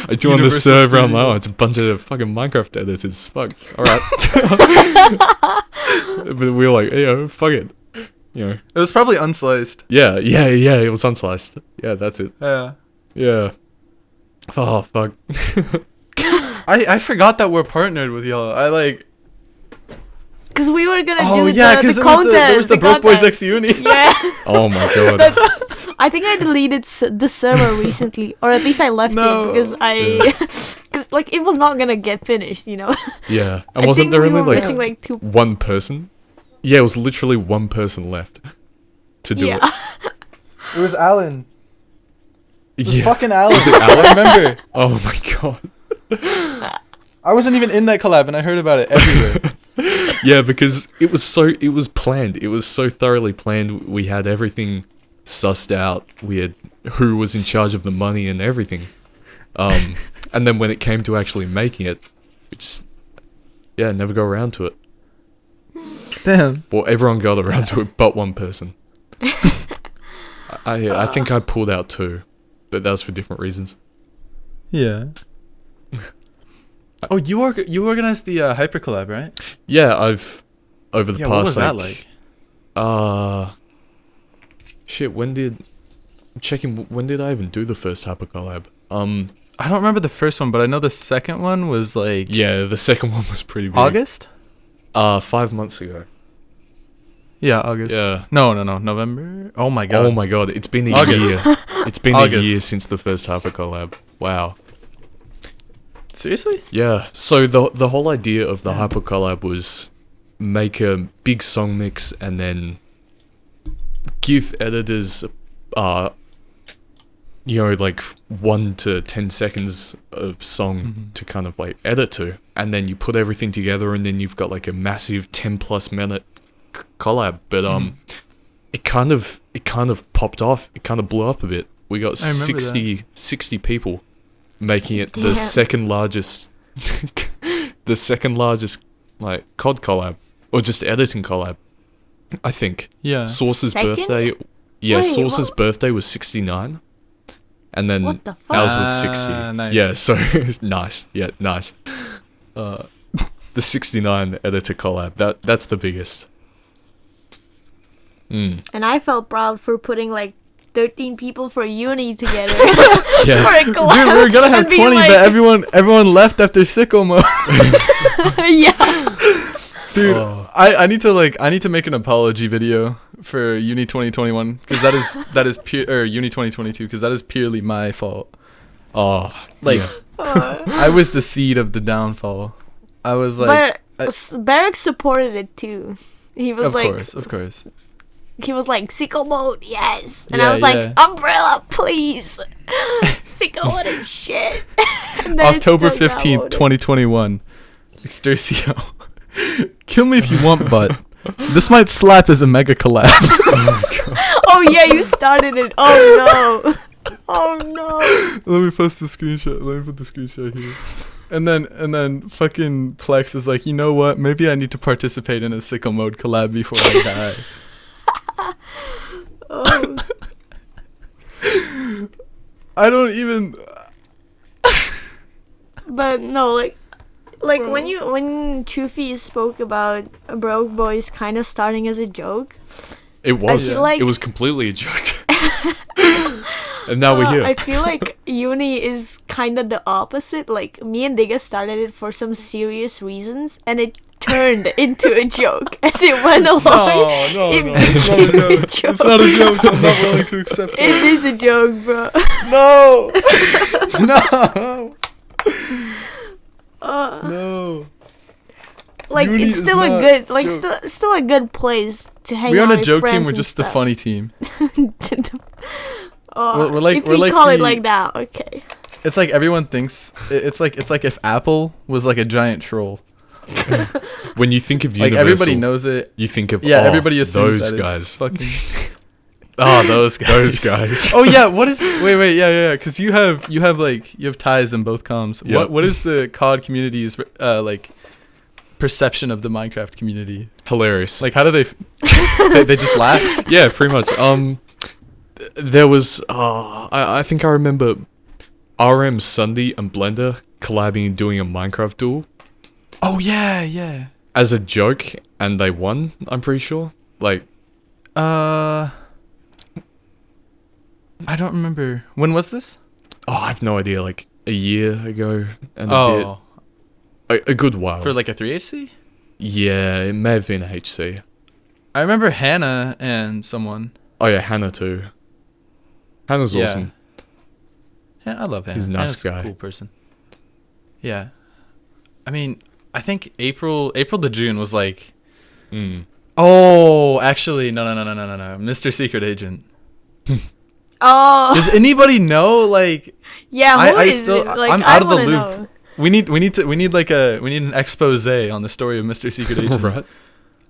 I joined the server. I'm like, "Oh, it's a bunch of fucking Minecraft editors. Fuck, all right." But we were like, "Yeah, fuck it." You know. It was probably unsliced. Yeah. It was unsliced. Yeah, that's it. Yeah. Yeah. Oh fuck. I forgot that we're partnered with y'all. I like. Because we were gonna Oh do yeah, the because contest. there was the Broke Boys contest. X Uni. Yeah. Oh my god. I think I deleted the server recently, or at least I left No. it because because like it was not gonna get finished, you know. Yeah. I And wasn't think there we only were like missing like two. one person? Yeah, it was literally one person left to do Yeah. It was Alan. it. It was Yeah. fucking Alan. Was it Alan? I remember. Oh my god. I wasn't even in that collab, and I heard about it everywhere. Yeah, because it was planned. It was so thoroughly planned. We had everything sussed out. We had who was in charge of the money and everything. And then when it came to actually making it, we just never got around to it. Damn. Well, everyone got around to it, but one person. I think I pulled out two, but that was for different reasons. Yeah. Oh, you organized the hyper collab, right? Yeah, I've over the Yeah. past What was that like? Shit. When did I even do the first hyper collab? I don't remember the first one, but I know the second one was like Yeah, the second one was pretty big. August. 5 months ago. Yeah, August. Yeah. No, November. Oh my god. Oh my god, it's been a August. year. It's been August. a year since the first hyper collab. Wow. Seriously? Yeah. So the whole idea of the hyper collab was make a big song mix and then give editors like 1 to 10 seconds of song to kind of like edit to, and then you put everything together and then you've got like a massive 10+ minute collab. But it kind of popped off. It kind of blew up a bit. We got I remember 60 people making it Damn. the second largest like COD collab, or just editing collab, I think. Yeah. Source's Second? birthday, yeah, Wait, Source's what? birthday was 69, and then What the fuck? ours was 60. Nice. Yeah, so nice. Yeah, nice. The 69 editor collab, that's the biggest. And I felt proud for putting like 13 people for uni together. Yeah. For a Dude, collab we were gonna have and be 20, like, but everyone left after sicko mode. yeah. Dude, Oh. I need to make an apology video for Uni 2021 because that is pure, or Uni 2022 because that is purely my fault. Oh, Like, yeah. I was the seed of the downfall. I was like, But Barrack supported it too. He was of like, course. he was like, sicko mode, yes. And Yeah, I was like, yeah. umbrella, please. Sicko mode is shit. And then it October still 15th, downloaded. 2021. Extercio. Kill me if you want, but this might slap as a mega collab. Oh yeah, you started it. Oh no. Oh no. Let me post the screenshot. Let me put the screenshot here. And then fucking Plex is like, you know what? Maybe I need to participate in a Sicko Mode collab before I die. Oh. I don't even. But no, like when Choofy spoke about broke boys kind of starting as a joke. It was. feel like- It was completely a joke. And now we're here. I feel like uni is kind of the opposite. Like me and Digga started it for some serious reasons, and it turned into a joke as it went along. No, It it's not a became a joke. It's not a joke. I'm not willing to accept It is a joke, bro. No. No. Uh, No. like Uni it's is still a not good, like joke. still a good place to hang We're out on a with joke friends team. We're and just the stuff. funny team. Oh, We're like- if we're we like call it the- like that, okay. It's like everyone thinks. It's like if Apple was like a giant troll. When you think of Like Universal, everybody knows it. you think of Yeah, everybody assumes those that guys. It's fucking. Oh, those guys. Those guys. Oh yeah, what is? Wait, yeah. Because you have ties in both comms. Yep. What is the COD community's like perception of the Minecraft community? Hilarious. Like, how do they? They just laugh. Yeah, pretty much. There was I think I remember RM Sunday and Blender collabing and doing a Minecraft duel Oh yeah. as a joke, and they won. I'm pretty sure. Like, I don't remember. When was this? I have no idea. Like a year ago and Oh, a bit. A good while. for like a 3HC. Yeah, it may have been a HC. I remember Hannah and someone. Oh yeah, Hannah too. Hannah's Yeah. awesome. Yeah, I love Hannah. He's a nice Hannah's guy. A cool person. Yeah, I mean, I think April to June was like. Mm. Oh, actually, no. Mr. Secret Agent. Oh, Does anybody know? Like, yeah. Who I is still- it? Like, I'm I out of the wanna loop. know. we need an expose on the story of Mr. Secret Agent. Right.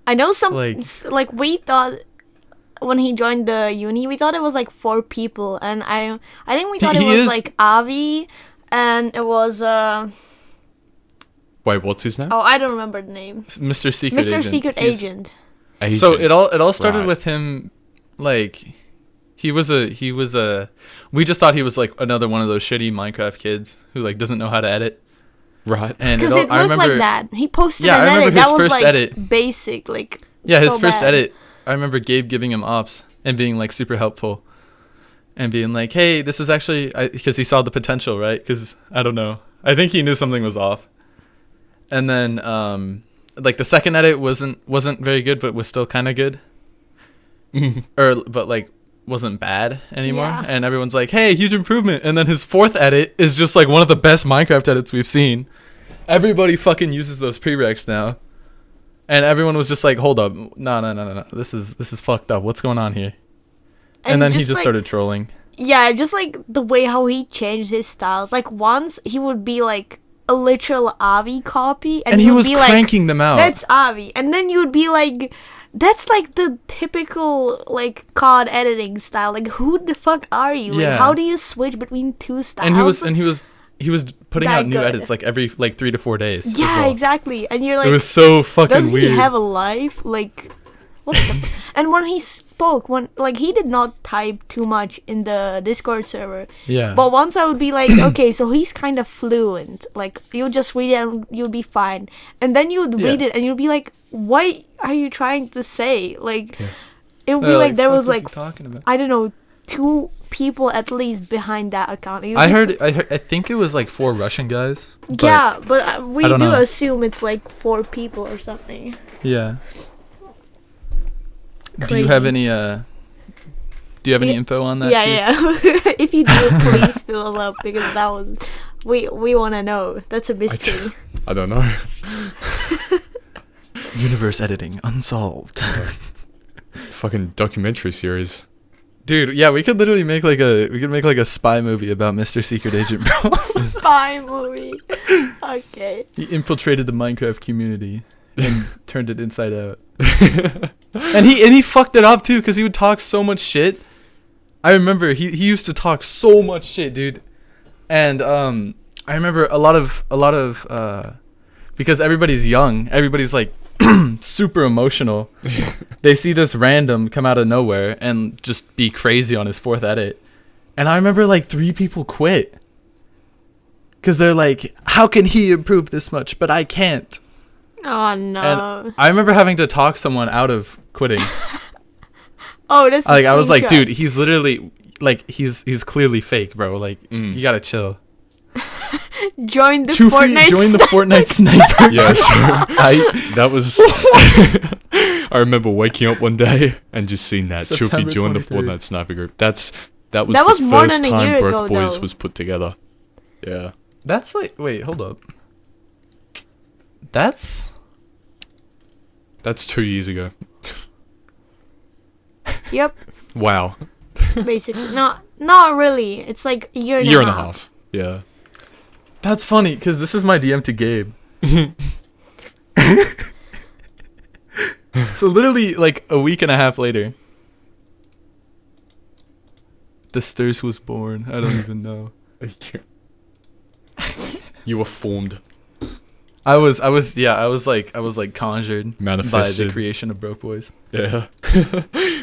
I know some Like- like we thought when he joined the uni, we thought it was like 4 people, and I think we thought it He was is- like Avi, and it was Wait, what's his name? I don't remember the name. Mr. Secret Mr. Agent. Secret He's- Agent. So it all started Right. with him, like, he was a. We just thought he was like another one of those shitty Minecraft kids who like doesn't know how to edit. Right. And Because it I looked remember, like that. He posted Yeah, I an remember edit his that was first like edit. basic, like Yeah, his so first bad. edit. I remember Gabe giving him ops and being like super helpful, and being like, "Hey, this is actually," because he saw the potential, right? Because I don't know, I think he knew something was off. And then, like the second edit wasn't very good, but was still kind of good, but like wasn't bad anymore. Yeah. And everyone's like, "Hey, huge improvement!" And then his fourth edit is just like one of the best Minecraft edits we've seen. Everybody fucking uses those prereqs now. And everyone was just like, "Hold up, no, this is fucked up. What's going on here?" And then he just like, started trolling. Yeah, just like the way how he changed his styles. Like once he would be like a literal Avi copy, And he would was be cranking like, them out. That's Avi, and then you would be like, "That's like the typical like COD editing style. Like who the fuck are you? Yeah. Like how do you switch between 2 styles?" And he was putting That out new good. edits like every 3 to 4 days. as Yeah, well. exactly. And you're like, It was so fucking does weird. he have a life? Like, what the? And when he spoke, he did not type too much in the Discord server. Yeah. But once I would be like, okay, so he's kind of fluent. Like, you just read it and you'll be fine. And then you would read Yeah. it and you'll be like, what are you trying to say? Like, Yeah. it would be They're like there "Fuck, was what you like, talking about?" I don't know, 2 people at least behind that account. You I just- heard. I think it was like 4 Russian guys. but- Yeah, but we I do don't know. assume it's like 4 people or something. Yeah. Do you have Crazy. any Do you have any Yeah. info on that? Yeah, Chief? yeah. If you do, please fill it up because that was we want to know. That's a mystery. I don't know. Universe editing unsolved. Fucking documentary series. Dude, yeah, we could literally make like a spy movie about Mr. Secret Agent Bro. Spy movie. Okay. He infiltrated the Minecraft community and turned it inside out. and he fucked it up too, because he would talk so much shit. I remember he used to talk so much shit, dude. And I remember a lot of because everybody's young, everybody's like super emotional. They see this random come out of nowhere and just be crazy on his fourth edit. And I remember like 3 people quit. Because they're like, how can he improve this much, but I can't? Oh, no. And I remember having to talk someone out of quitting. Oh, this is like, I was like, dude, he's literally, like, he's clearly fake, bro. Like, you gotta chill. Join the Choofy, Fortnite join the Fortnite sniper. Yeah, so that was. I remember waking up one day and just seeing that September Choofy join the 23rd. Fortnite sniper group. That was That was the more first than a time year Broke ago, Boys though. was put together. Yeah. That's like, wait, hold up. That's 2 years ago. Yep, Wow. basically. Not really. It's like a year and Year a and a half. half. Yeah. That's funny, because this is my DM to Gabe. So literally, like, a week and a half later, the Sturse was born. I don't even know. You were formed. I was like conjured by Manifested. the creation of Broke Boys. Yeah.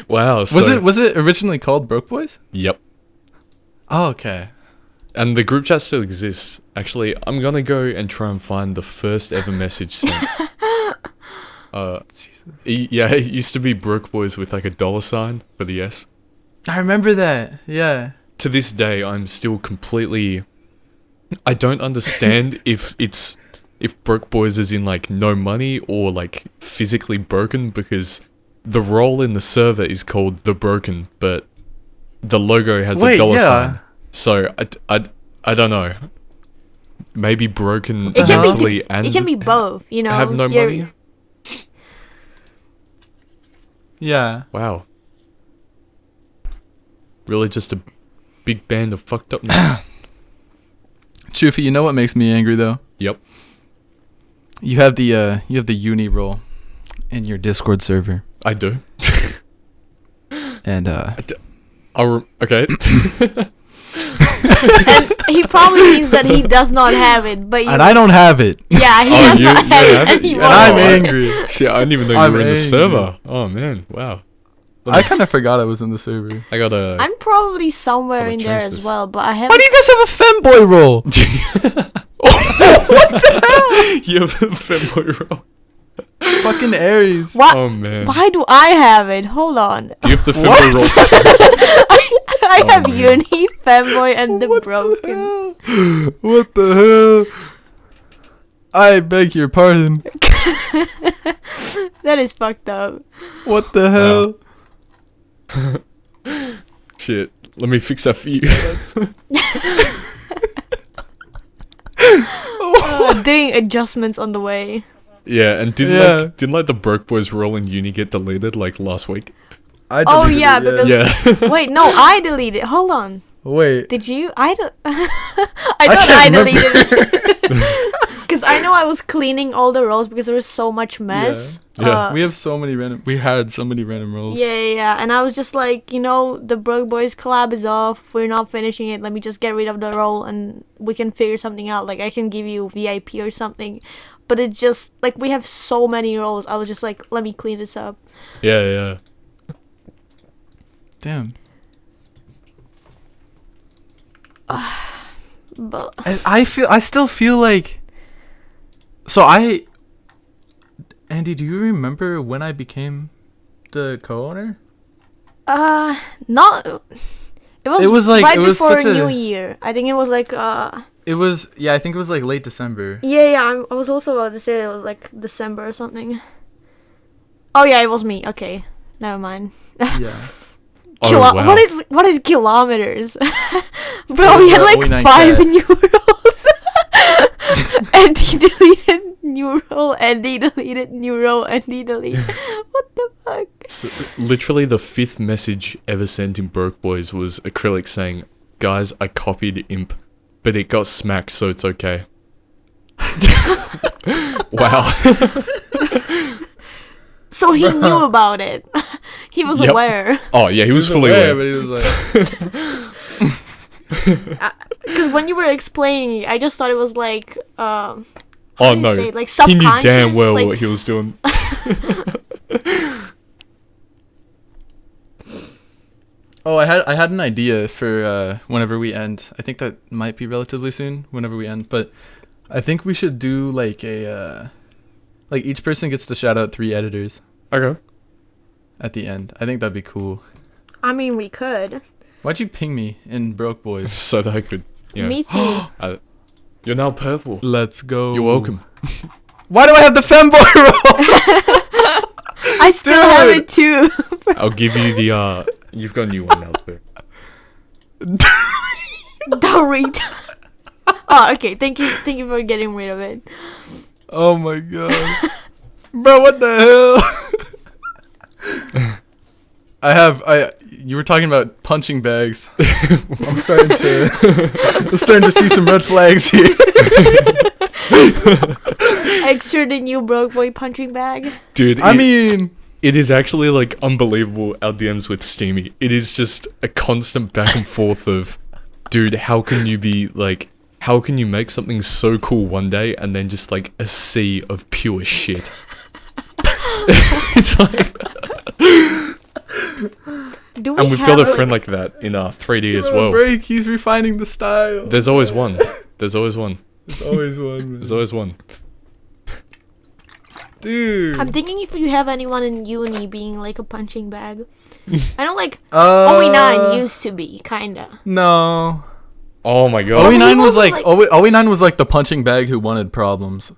Wow. So, Was it originally called Broke Boys? Yep. Oh, okay. And the group chat still exists. Actually, I'm gonna go and try and find the first ever message sent. Yeah, it used to be Broke Boys with like a $sign for the S. I remember that. Yeah. To this day, I'm still completely. I don't understand if Broke Boys is in like no money or like physically broken, because the role in the server is called The Broken, but the logo has a $sign. Yeah. So I don't know. Maybe broken It can mentally be. and It can be both. You know. have no You're- money. Yeah. Wow. Really just a big band of fucked upness. Choofy, you know what makes me angry though? Yep. You have the uni role in your Discord server, I do. and Okay. And he probably means that he does not have it, but you. and I don't have it. Yeah, he Oh, does you- not you have it, have and it? he And wants I'm it. angry. Shit, I didn't even know you I'm were in the angry. server. Oh man, wow. I kind of forgot I was in the server. I gotta. I'm probably somewhere Gotta in there change as this. well, but I haven't. Why do you guys have a femboy role? You have a femboy role. Fucking Aries. What? Oh man. Why do I have it? Hold on. Do you have the femboy role? I Oh, have man. Uni, Femboy, and the Broken. What the hell? I beg your pardon. That is fucked up. What the hell? Shit. Let me fix that for you. Doing adjustments on the way. Yeah, and Yeah. didn't like the Broke Boys role in uni get deleted like last week? I Oh, deleted yeah, it, because- Yeah. Wait, no, I deleted. Hold on. Wait. Did you? I thought can't I deleted it. Because I know I was cleaning all the roles because there was so much mess. Yeah. We have so many random. We had so many random roles. Yeah. And I was just like, you know, the Broke Boys collab is off. We're not finishing it. Let me just get rid of the role and we can figure something out. Like, I can give you VIP or something. But it just, like, we have so many roles. I was just like, let me clean this up. Yeah. Damn. But I still feel like. So Andy, do you remember when I became the co-owner? not. It was like- right it was before such a- New Year. I think it was like It was, yeah, I think it was like late December. Yeah. I was also about to say it was like December or something. Oh yeah, it was me. Okay, never mind. Yeah. Oh, wow. What is kilometers? Bro, we had like Cat. 5 euros. And he deleted new role, and he deleted new role, and he deleted. What the fuck? So, literally the 5th message ever sent in Broke Boys was Acrylic saying, "Guys, I copied Imp, but it got smacked, so it's okay." Wow. So he knew about it. He was Yep. aware. Oh yeah, he was fully aware. But he was like, Because when you were explaining, I just thought it was like, Oh do you no, say it? Like he knew damn subconscious, well like- what he was doing. oh, I had an idea for whenever we end. I think that might be relatively soon. Whenever we end, but I think we should do like a like each person gets to shout out 3 editors Okay. at the end. I think that'd be cool. I mean, we could. Why'd you ping me in Broke Boys? So that I could, you know. Me too. You're now purple. Let's go. You're welcome. Why do I have the femboy role? I still have Dude. it too. I'll give you the you've got a new one now too. Don't read. Oh, okay. Thank you for getting rid of it. Oh my god. Bro, what the hell? You were talking about punching bags. I'm starting to see some red flags here. Extra the new broke boy punching bag. Dude, I mean, it is actually like unbelievable, our DMs with Steamy. It is just a constant back and forth of, dude, how can you make something so cool one day and then just like a sea of pure shit? It's like, and we've got a friend like that in 3D as well. break. He's refining the style. There's always one. There's always one. There's always one. Man. There's always one. Dude. I'm thinking if you have anyone in uni being like a punching bag. I know like Uh, OE9 used to be, kinda. No. Oh my god. he OE9 was wasn't like like- OE9 was like the punching bag who wanted problems.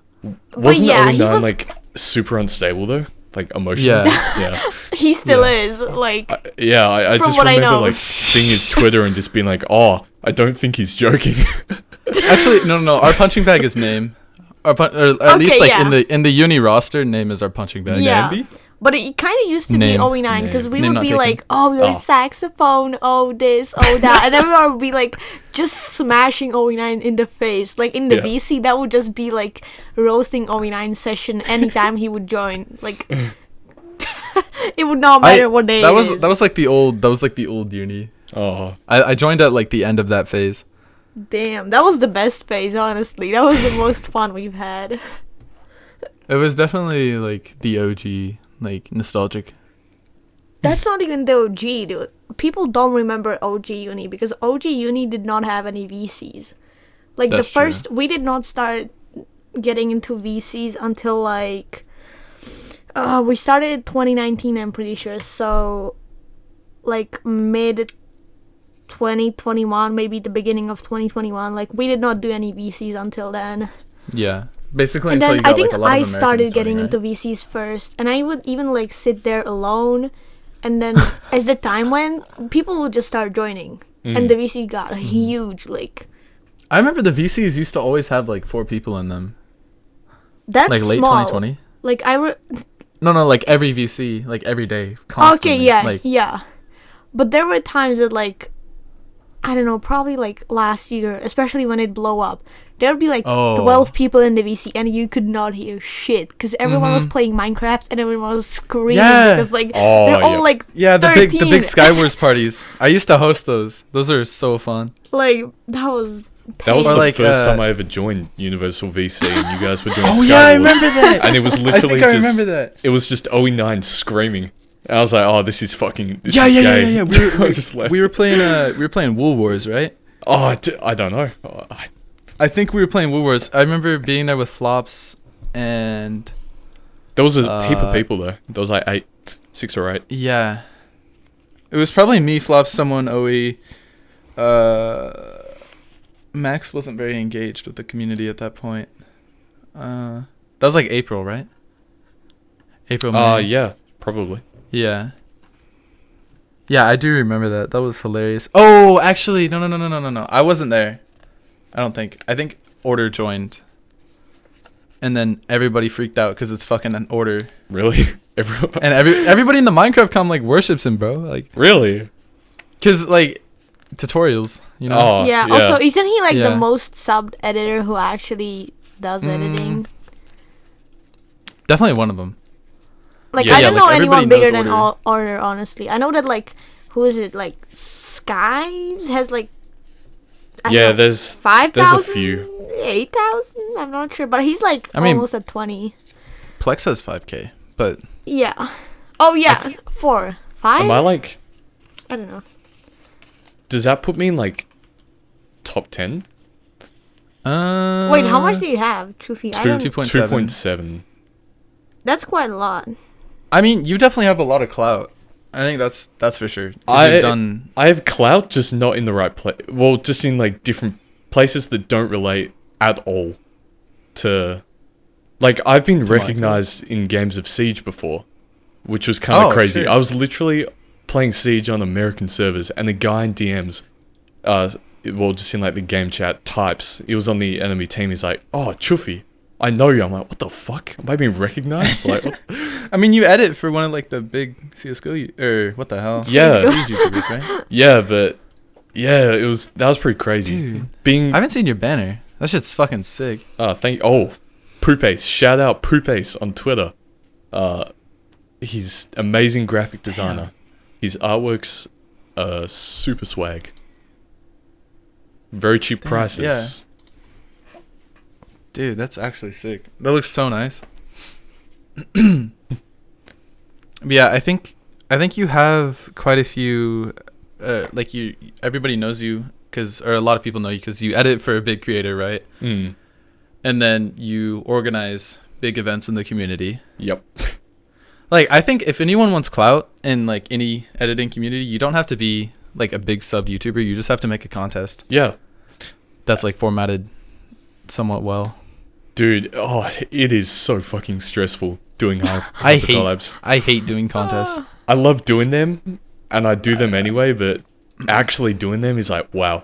Wasn't yeah, he 09 was- like super unstable though? Like emotionally? Yeah. Yeah. He still Yeah. is. Like, I From just what I remember know. like seeing his Twitter and just being like, oh, I don't think he's joking. Actually, no. Our punching bag is name. Or at least like yeah. in the uni roster, name is our punching bag. yeah. Nambi? But it kind of used to Name. be OE9 because we Name would not be taken. like, oh, you're Oh. saxophone, oh this, oh that. And everyone would be like just smashing OE9 in the face. Like in the Yeah. VC, that would just be like roasting OE9 session anytime he would join. Like, it would not matter what day that it was is. that was like the old uni. Oh. I joined at like the end of that phase. Damn, that was the best phase, honestly. That was the most fun we've had. It was definitely like the OG, like nostalgic. That's not even the OG, dude. People don't remember OG Uni because OG Uni did not have any VCs. Like That's the first, we did not start getting into VCs until like, we started in 2019, I'm pretty sure. So, like mid 2021, maybe the beginning of 2021. Like we did not do any VCs until then. Yeah, basically And until then you got I think like a lot of I Americans started getting joining, into right? VCs first, and I would even like sit there alone, and then as the time went, people would just start joining, and the VC got huge. Like I remember the VCs used to always have like 4 people in them. that's Like late small. 2020. Like No, like every VC, like every day, constantly. okay, yeah, Like, yeah, but there were times that like, I don't know, probably like last year, especially when it blew up, there would be like Oh. 12 people in the VC and you could not hear shit because everyone was playing Minecraft and everyone was screaming Yeah. because like Oh, they're all yeah. like yeah, the 13. big Skywars parties. I used to host those. Those are so fun. Like that was That was Or the like, first time I ever joined Universal VC and you guys were doing Oh Skywars. yeah, I remember that. And it was I literally think I just remember that. it was just OE9 screaming. And I was like, oh, this is fucking this Yeah, is yeah, gay. yeah. I just left. We were playing Wool Wars, right? Oh, I don't know. Oh, I think we were playing Wool Wars. I remember being there with Flops and there was a heap of people there. There was like 6 or 8. yeah. It was probably me, Flops, someone, OE. Max wasn't very engaged with the community at that point. That was like April, right? April, May. Yeah, probably. Yeah. Yeah, I do remember that. That was hilarious. Oh, actually, no. I wasn't there. I don't think. I think Order joined. And then everybody freaked out because it's fucking an Order. Really? Everyone. And everybody in the Minecraft com like worships him, bro. Like, Really? cause like tutorials, you know. Oh, yeah. yeah. Also, isn't he like Yeah. the most subbed editor who actually does editing? Definitely one of them. Like Yeah, I yeah, don't like, know anyone everybody bigger knows than Order. Order. Honestly, I know that like who is it? Like Skies has like. I don't Yeah, know, there's 5,000, few. 8,000. I'm not sure, but he's like I mean- almost at 20. Plex has 5K, but Yeah. Oh yeah, 4, 5. Am I like? I don't know. Does that put me in like top 10? Wait, how much do you have, Choofy? I don't- 2.7. 2.7. That's quite a lot. I mean, you definitely have a lot of clout. I think that's for sure. 'Cause you've done. I have clout, just not in the right place. Well, just in like different places that don't relate at all to. Like, I've been To Minecraft. recognized in games of Siege before, which was kind of Oh, crazy. shit. I was literally playing Siege on American servers, and a guy in DMs, well, just in like the game chat types, he was on the enemy team. He's like, "Oh, Choofy, I know you." I'm like, "What the fuck? Am I being recognized?" Like, what? I mean, you edit for one of like the big CS:GO or what the hell? Yeah. Siege YouTubers, right? Yeah, but yeah, that was pretty crazy. Dude. Being I haven't seen your banner. That shit's fucking sick. Poopace. Shout out Poopace on Twitter. He's amazing graphic designer. His artwork's super swag. Very cheap prices. Dude, that's actually sick. That looks so nice. But yeah, I think you have quite a few. Like everybody knows you or a lot of people know you because you edit for a big creator, right? Mm. And then you organize big events in the community. Yep. Like, I think if anyone wants clout in like any editing community, you don't have to be like a big sub YouTuber. You just have to make a contest Yeah. that's like formatted somewhat well. Dude, it is so fucking stressful doing I hate collabs. I hate doing contests. I love doing them, and I do them anyway, but actually doing them is like, wow.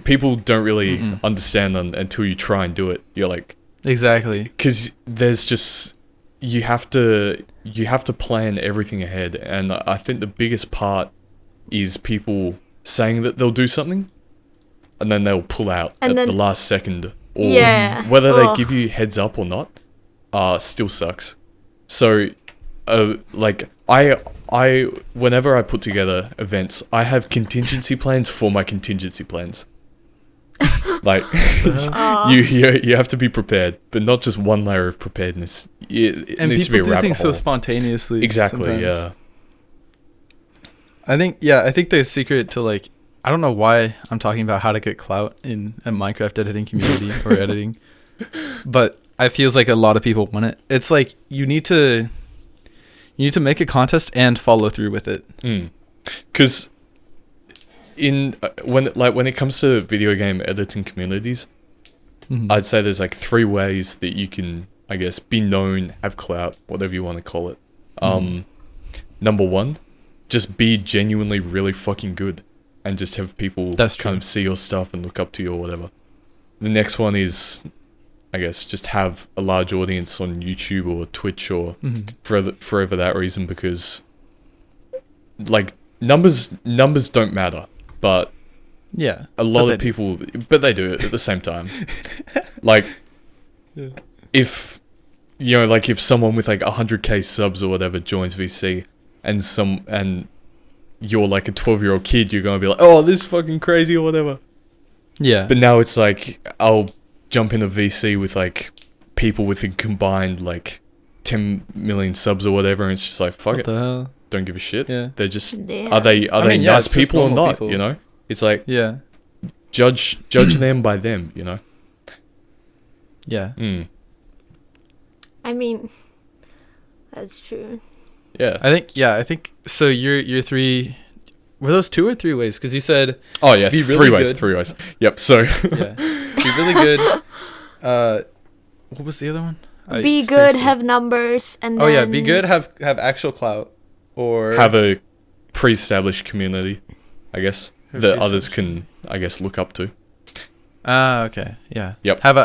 People don't really understand them until you try and do it. You're like, Exactly. because there's just you have to plan everything ahead, and I think the biggest part is people saying that they'll do something, and then they'll pull out And at then- the last second, or Yeah. whether they Ugh. give you heads up or not, still sucks. So, like I whenever I put together events, I have contingency plans for my contingency plans. Like you have to be prepared, but not just one layer of preparedness. It And needs to be a people do rabbit things so hole. spontaneously. Exactly. sometimes. Yeah. I think the secret to like, I don't know why I'm talking about how to get clout in a Minecraft editing community or editing, but I feels like a lot of people want it. It's like you need to make a contest and follow through with it. Because when it comes to video game editing communities, I'd say there's like 3 ways that you can, I guess, be known, have clout, whatever you want to call it. Number 1, just be genuinely really fucking good, and just have people That's kind true. of see your stuff and look up to you or whatever. The next one is, I guess, just have a large audience on YouTube or Twitch or forever that reason, because like numbers don't matter, but Yeah. a lot but of they- people, but they do it at the same time. Like, if you know, like if someone with like 100k subs or whatever joins VC, and you're like a 12-year-old kid, you're gonna be like, oh, this is fucking crazy or whatever. Yeah. But now it's like, I'll jump in a VC with like people with a combined like 10 million subs or whatever, and it's just like, fuck what it, the hell? don't give a shit. Yeah. They're just, Yeah. are they I mean, yeah, nice it's just people or normal not? people. You know, it's like, Yeah. judge them by them. You know. Yeah. I mean, that's true. Yeah. I think so. Your 3, were those 2 or 3 ways? Because you said Oh yeah, Be 3 really ways. good. 3 ways. Yep. So yeah, be really good. What was the other one? I Be spaced good, it. have numbers, and Oh then yeah, be good. Have actual clout, or have a pre-established community, I guess, Have that others pre-established. can, I guess, look up to. Ah, okay, yeah. Yep. Have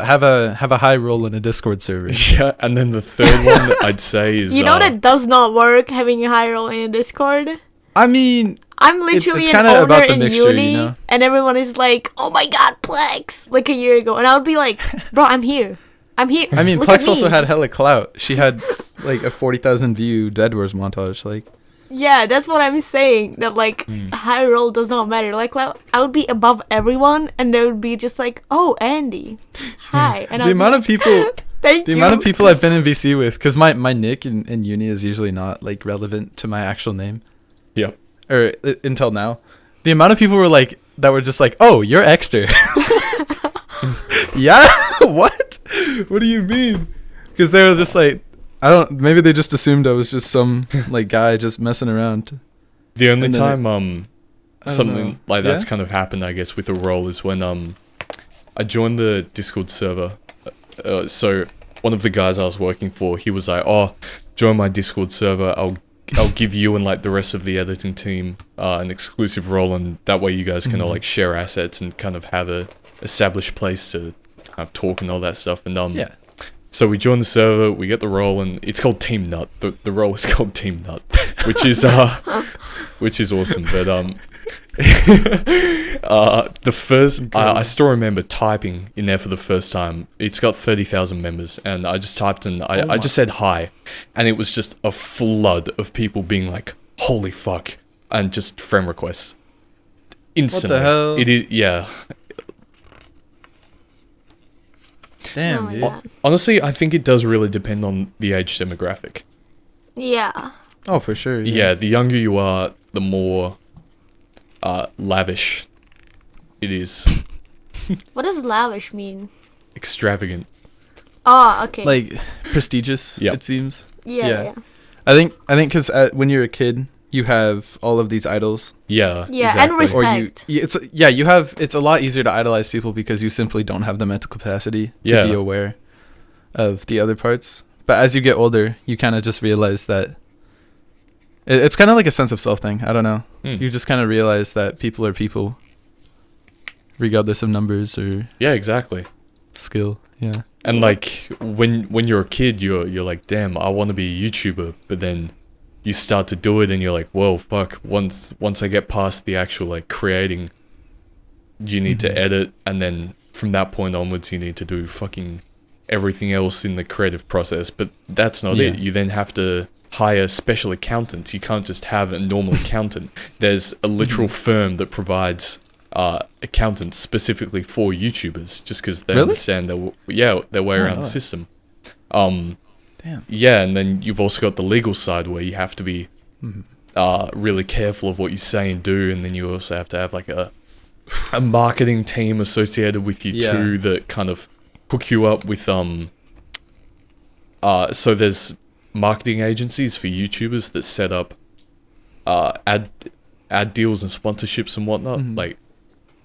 a high roll in a Discord server. Yeah, and then the third one that I'd say is You know that does not work, having a high roll in a Discord. I mean, I'm literally it's an kinda owner about the in mixture, uni, you know? and everyone is like, "Oh my god, Plex!" Like a year ago, and I would be like, "Bro, I'm here. I'm here." I mean, Look Plex at also me." had hella clout. She had like a 40,000 view Dead Wars montage. Like, Yeah, that's what I'm saying. That like high roll does not matter. Like I would be above everyone, and they would be just like, "Oh, Andy, hi." And the amount of people. Thank The you. amount of people I've been in VC with, because my nick in uni is usually not like relevant to my actual name, Yep. or until now. The amount of people that were just like, "Oh, you're Exter." Yeah. What? What do you mean? Because they were just like, I don't. Maybe they just assumed I was just some like guy just messing around. The only And then time I don't something know. like that's Yeah? kind of happened, I guess, with a role is when I joined the Discord server. So one of the guys I was working for, he was like, "Oh, join my Discord server. I'll give you and like the rest of the editing team an exclusive role, and that way you guys can all like share assets and kind of have a established place to kind of talk and all that stuff." And Yeah. so we join the server, we get the role, and it's called Team Nut. The role is called Team Nut, which is awesome. But the first, I still remember typing in there for the first time. It's got 30,000 members, and I just typed in, I just said hi, and it was just a flood of people being like, "Holy fuck," and just friend requests instantly. What the hell? It is, yeah. Damn, Oh my dude. God. Honestly, I think it does really depend on the age demographic. Yeah. Oh, for sure. Yeah, the younger you are, the more lavish it is. What does lavish mean? Extravagant. Oh, okay. Like prestigious. Yep. It seems. yeah, yeah. yeah. I think because when you're a kid, you have all of these idols. Yeah. Yeah, exactly. and respect. You have. It's a lot easier to idolize people because you simply don't have the mental capacity to Yeah. be aware of the other parts. But as you get older, you kind of just realize that it's kind of like a sense of self thing. I don't know. You just kind of realize that people are people, regardless of numbers or Yeah, exactly. skill. Yeah. And like when you're a kid, you're like, "Damn, I want to be a YouTuber," but then you start to do it, and you're like, "Whoa, fuck!" Once I get past the actual like creating, you need to edit, and then from that point onwards, you need to do fucking everything else in the creative process. But that's not it. You then have to hire special accountants. You can't just have a normal accountant. There's a literal firm that provides accountants specifically for YouTubers, just because they Really? understand their way around the nice. system. Damn. Yeah, and then you've also got the legal side where you have to be really careful of what you say and do, and then you also have to have like a marketing team associated with you Yeah. too that kind of hook you up with so there's marketing agencies for YouTubers that set up ad deals and sponsorships and whatnot. Like,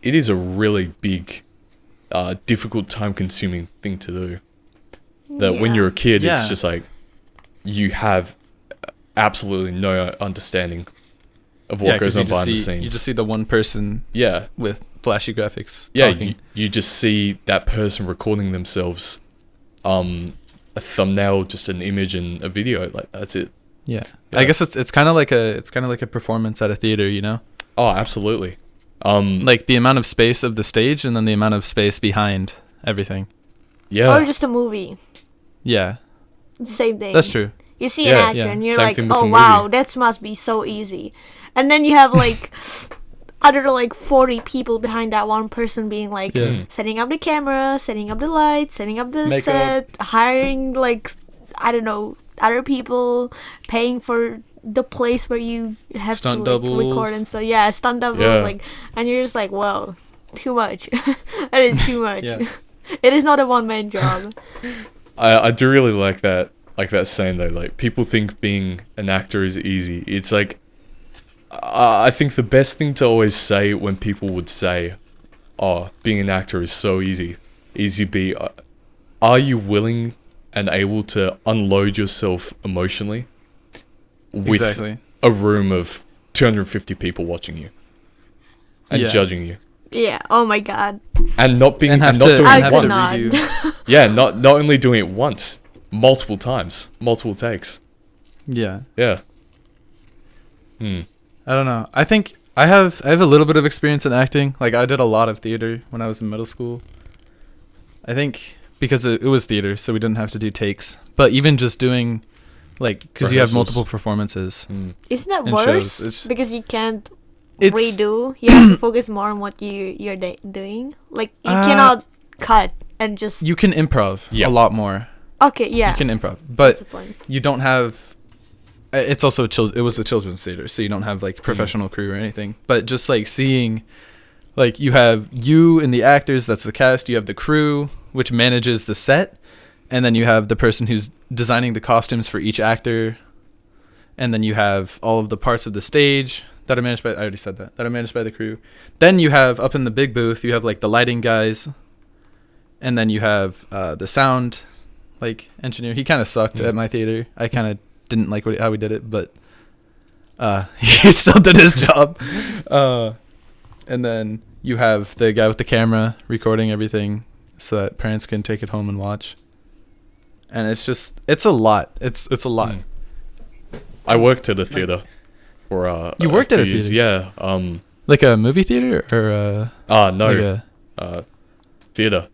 it is a really big, difficult, time-consuming thing to do. That when Yeah. you're a kid, it's Yeah. just like you have absolutely no understanding of what goes 'cause on behind the you scenes. just see the one person Yeah, with flashy graphics. yeah. talking. You just see that person recording themselves, a thumbnail, just an image and a video. Like, that's it. Yeah. Yeah. I guess it's kind of like a performance at a theater, you know? Oh, absolutely. Like the amount of space of the stage and then the amount of space behind everything. Yeah. Or just a movie. Yeah. Same thing. That's true. You see Yeah, an actor yeah. and you're Same like, thing with "Oh a wow, movie. that must be so easy." And then you have like other like 40 people behind that one person being like Yeah. setting up the camera, setting up the lights, setting up the Makeup. set, hiring like I don't know, other people, paying for the place where you have Stunt to like, record doubles. and so yeah, stunt doubles Yeah. like, and you're just like, "Whoa, too much." That is too much. Yeah. It is not a one-man job. I do really like that saying though. Like, people think being an actor is easy. It's like, I think the best thing to always say when people would say, "Oh, being an actor is so easy," is you be, are you willing and able to unload yourself emotionally with Exactly. a room of 250 people watching you and Yeah. judging you? Yeah. Oh my god. and not doing I it could once. not. Yeah, not only doing it once, multiple times, multiple takes. Yeah. Yeah. I don't know. I think I have a little bit of experience in acting. Like I did a lot of theater when I was in middle school. I think because it was theater, so we didn't have to do takes. But even just doing, like, because you have multiple performances. Isn't that in worse? shows, Because you can't it's redo. You have to focus more on what you're doing. Like you cannot cut and just. you can improv Yeah. a lot more. Okay. Yeah. You can improv, That's but the point. you don't have. It's also it was a children's theater, so you don't have like professional crew or anything. But just like seeing, like you have you and the actors, that's the cast. You have the crew, which manages the set, and then you have the person who's designing the costumes for each actor, and then you have all of the parts of the stage that are managed by. I already said that are managed by the crew. Then you have up in the big booth, you have like the lighting guys, and then you have the sound, like engineer. He kind of sucked at my theater. I kind of didn't like how we did it, but he still did his job. And then you have the guy with the camera recording everything so that parents can take it home and watch. And it's a lot. It's a lot. I worked at a theater for You worked at a few years, theater? Yeah. Like a movie theater or No. like Theater.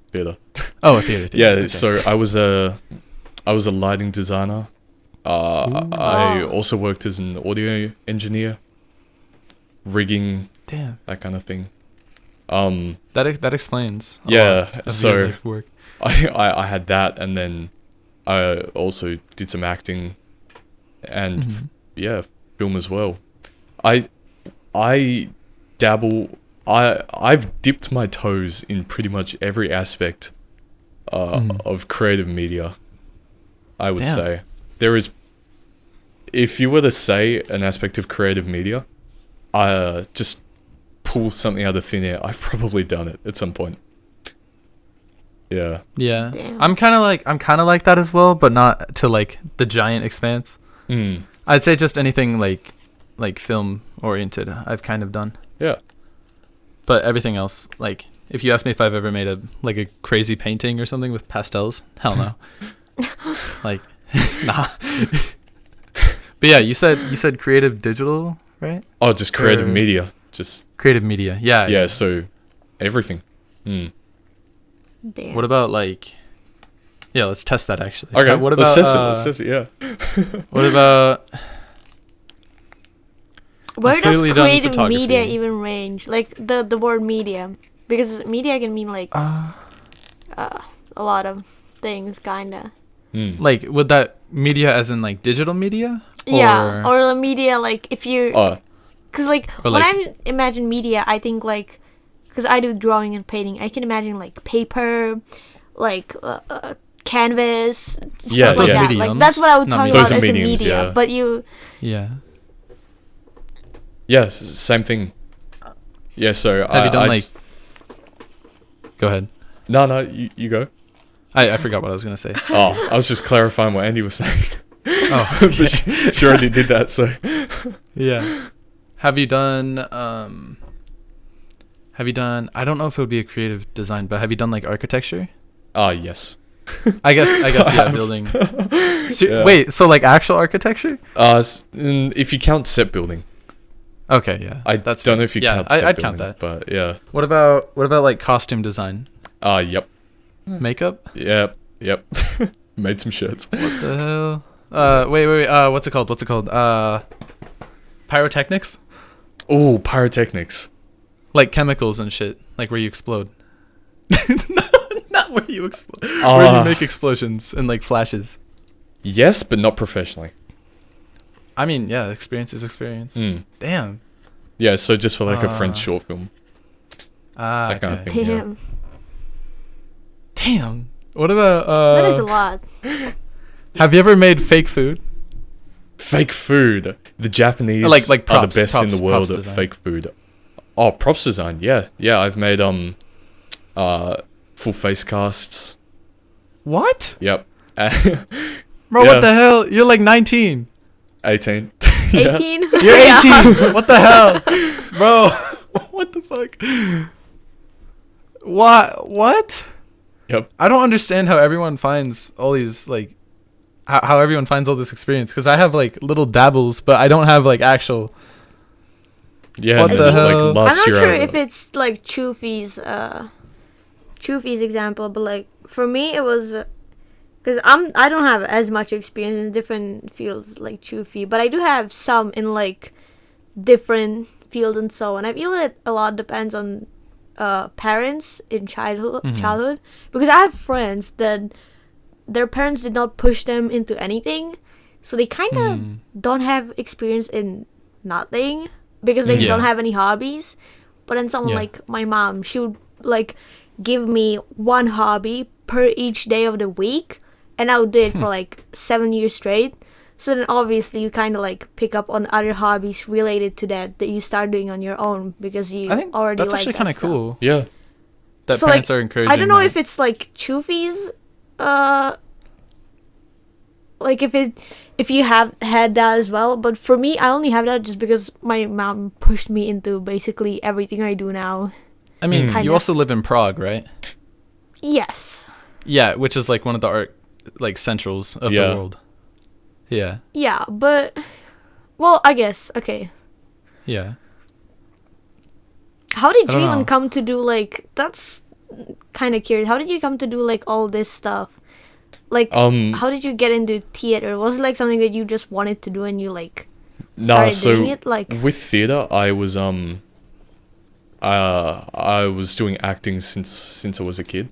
a theater. Yeah. Okay. So I was a lighting designer. I also worked as an audio engineer, rigging, Damn. that kind of thing. That explains. a Yeah, lot of so- your life work. I had that, and then I also did some acting, and yeah, film as well. I dabble. I've dipped my toes in pretty much every aspect of creative media. I would Damn. say there is. If you were to say an aspect of creative media, just pull something out of thin air. I've probably done it at some point. Yeah. Yeah. Damn. I'm kind of like that as well, but not to like the giant expanse. I'd say just anything like film oriented I've kind of done. Yeah. But everything else, like if you ask me if I've ever made a crazy painting or something with pastels, hell no. Like nah. But yeah, you said creative digital, right? Oh, just creative Or- media. Just Creative media. Yeah. yeah. So everything. Damn. What about like yeah, let's test that actually. Okay. What about Let's test it. Yeah. what about Where You've does clearly done creative photography. media even range? Like the word media, because media can mean like a lot of things, kinda. like would that media as in like digital media? Yeah, or the media like if you, cause like Or, when like- I imagine media, I think like, cause I do drawing and painting, I can imagine like paper, like canvas, stuff Yeah, like yeah. that. Like Mediums? that's what I would Not talk mediums. about Those are as a mediums, media. yeah. But you, Yeah. Yeah. Same thing. Yeah. So Have you done like Go ahead. No. You go. I forgot what I was gonna say. Oh, I was just clarifying what Andy was saying. Oh, But she already did that. So yeah. Have you done I don't know if it would be a creative design, but have you done like architecture? yes. I guess yeah, building. Yeah. Wait, so like actual architecture? If you count set building, Okay, yeah. I that's don't fair. know if you Yeah, count set I'd building, count that. but yeah. What about like costume design? Yep. Makeup? Yep. Made some shirts. What the hell? Wait. What's it called? Pyrotechnics? Oh, pyrotechnics. Like chemicals and shit. Like where you explode. Not where you explode. Where you make explosions and like flashes. Yes, but not professionally. I mean, yeah, experience is experience. Damn. Yeah, so just for like a French short film. That kind of thing. damn, Damn. What about that is a lot. have you ever made fake food? Fake food. The Japanese Like are props, the best in the world props at design. fake food. Oh, props design. Yeah. I've made full face casts. What? Yep. Bro, Yeah. what the hell? You're like 19. 18. 18. You're 18. What the hell? Bro, what the fuck? What? Yep. I don't understand how everyone finds all these like how everyone finds all this experience, because I have like little dabbles, but I don't have like actual. Yeah. What no, the hell? Like last I'm year not sure I- if it's like Choofy's example, but like for me it was because I don't have as much experience in different fields like Choofy, but I do have some in like different fields and so on. I feel it a lot depends on parents in childhood, because I have friends that their parents did not push them into anything, so they kind of don't have experience in nothing because they Yeah. don't have any hobbies. But then someone Yeah. like my mom, she would like give me one hobby per each day of the week, and I would do it for like 7 years straight. So then obviously you kind of like pick up on other hobbies related to that you start doing on your own because you I think already that's like actually that kind of stuff. cool Yeah. that So, parents like, are encouraging. I don't know that. if it's like Choofy's like if you have had that as well, but for me I only have that just because my mom pushed me into basically everything I do now. I mean, Kinda. you also live in Prague, right? Yes. Yeah, which is like one of the art like centrals of Yeah. the world. Yeah. Yeah, but well, I guess okay. Yeah. How did I you don't even know. come to do like that's kind of curious. How did you come to do like all this stuff? Like how did you get into theater? Was it like something that you just wanted to do and you like Nah, started so doing it like with theater, I was doing acting since I was a kid,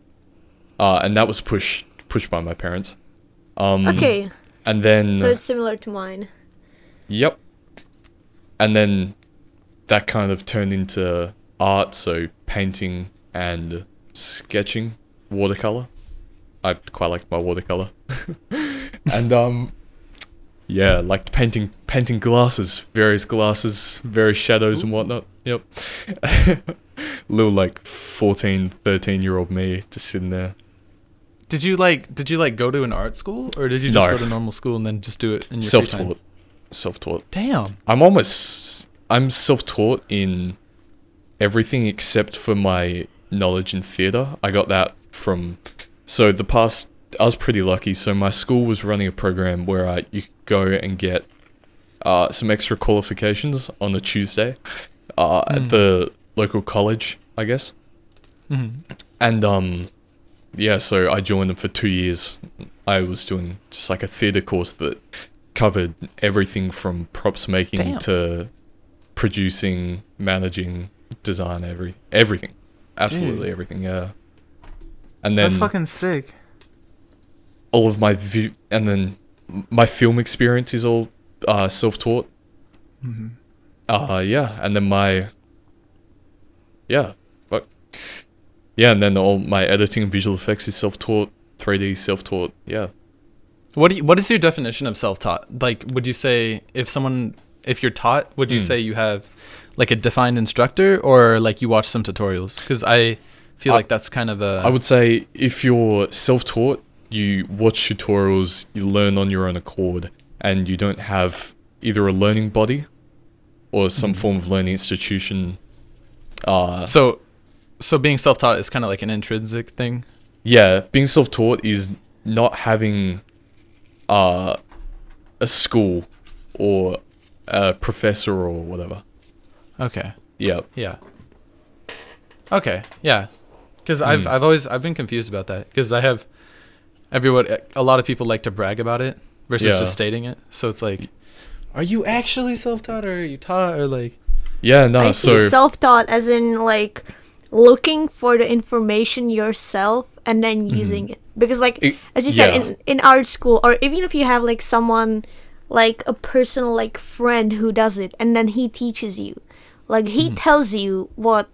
and that was pushed by my parents. okay, And then so it's similar to mine. yep, and then that kind of turned into art, so painting and sketching, watercolor. I quite like my watercolor, and yeah, like painting glasses, various shadows and whatnot. Yep. Little like 14, 13-year-old me just sitting there. Did you go to an art school, or did you just No. go to normal school and then just do it in your free time? Self-taught. Damn. I'm self-taught in everything except for my knowledge in theater. I got that from, I was pretty lucky. So my school was running a program where you could go and get some extra qualifications on a Tuesday at the local college, I guess. And yeah, so I joined them for 2 years. I was doing just like a theater course that covered everything from props making Damn. to producing, managing, design, everything. Absolutely Dude. everything, yeah. And then That's fucking sick. all of my and then my film experience is all self-taught. Yeah, and then and then all my editing and visual effects is self-taught, 3D self-taught. Yeah. What is your definition of self-taught? Like, would you say if you're taught, would you say you have like a defined instructor, or like you watch some tutorials? Because I feel like that's kind of a... I would say if you're self-taught, you watch tutorials, you learn on your own accord, and you don't have either a learning body or some form of learning institution. So being self-taught is kind of like an intrinsic thing? Yeah, being self-taught is not having a school or a professor or whatever. Okay. Yeah. Yeah. Okay. Yeah. Because I've been confused about that, because I have a lot of people like to brag about it versus Yeah. just stating it. So it's like, are you actually self-taught, or are you taught, or like... Yeah, no, I see so self-taught as in like looking for the information yourself and then using it. Because like as you yeah. said in art school, or even if you have like someone like a personal like friend who does it and then he teaches you, like he tells you what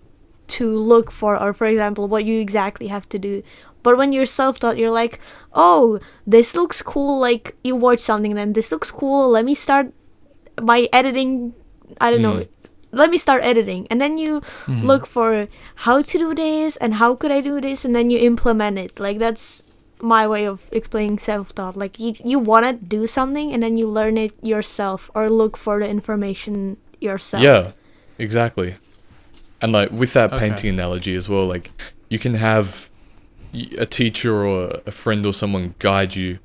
to look for example, what you exactly have to do. But when you're self-taught, you're like, oh, this looks cool, like you watch something and then this looks cool, let me start my editing, I don't know, let me start editing, and then you look for how to do this and how could I do this, and then you implement it. Like that's my way of explaining self-taught. Like you want to do something and then you learn it yourself or look for the information yourself. yeah, exactly. And like with that Okay. painting analogy as well, like you can have a teacher or a friend or someone guide you.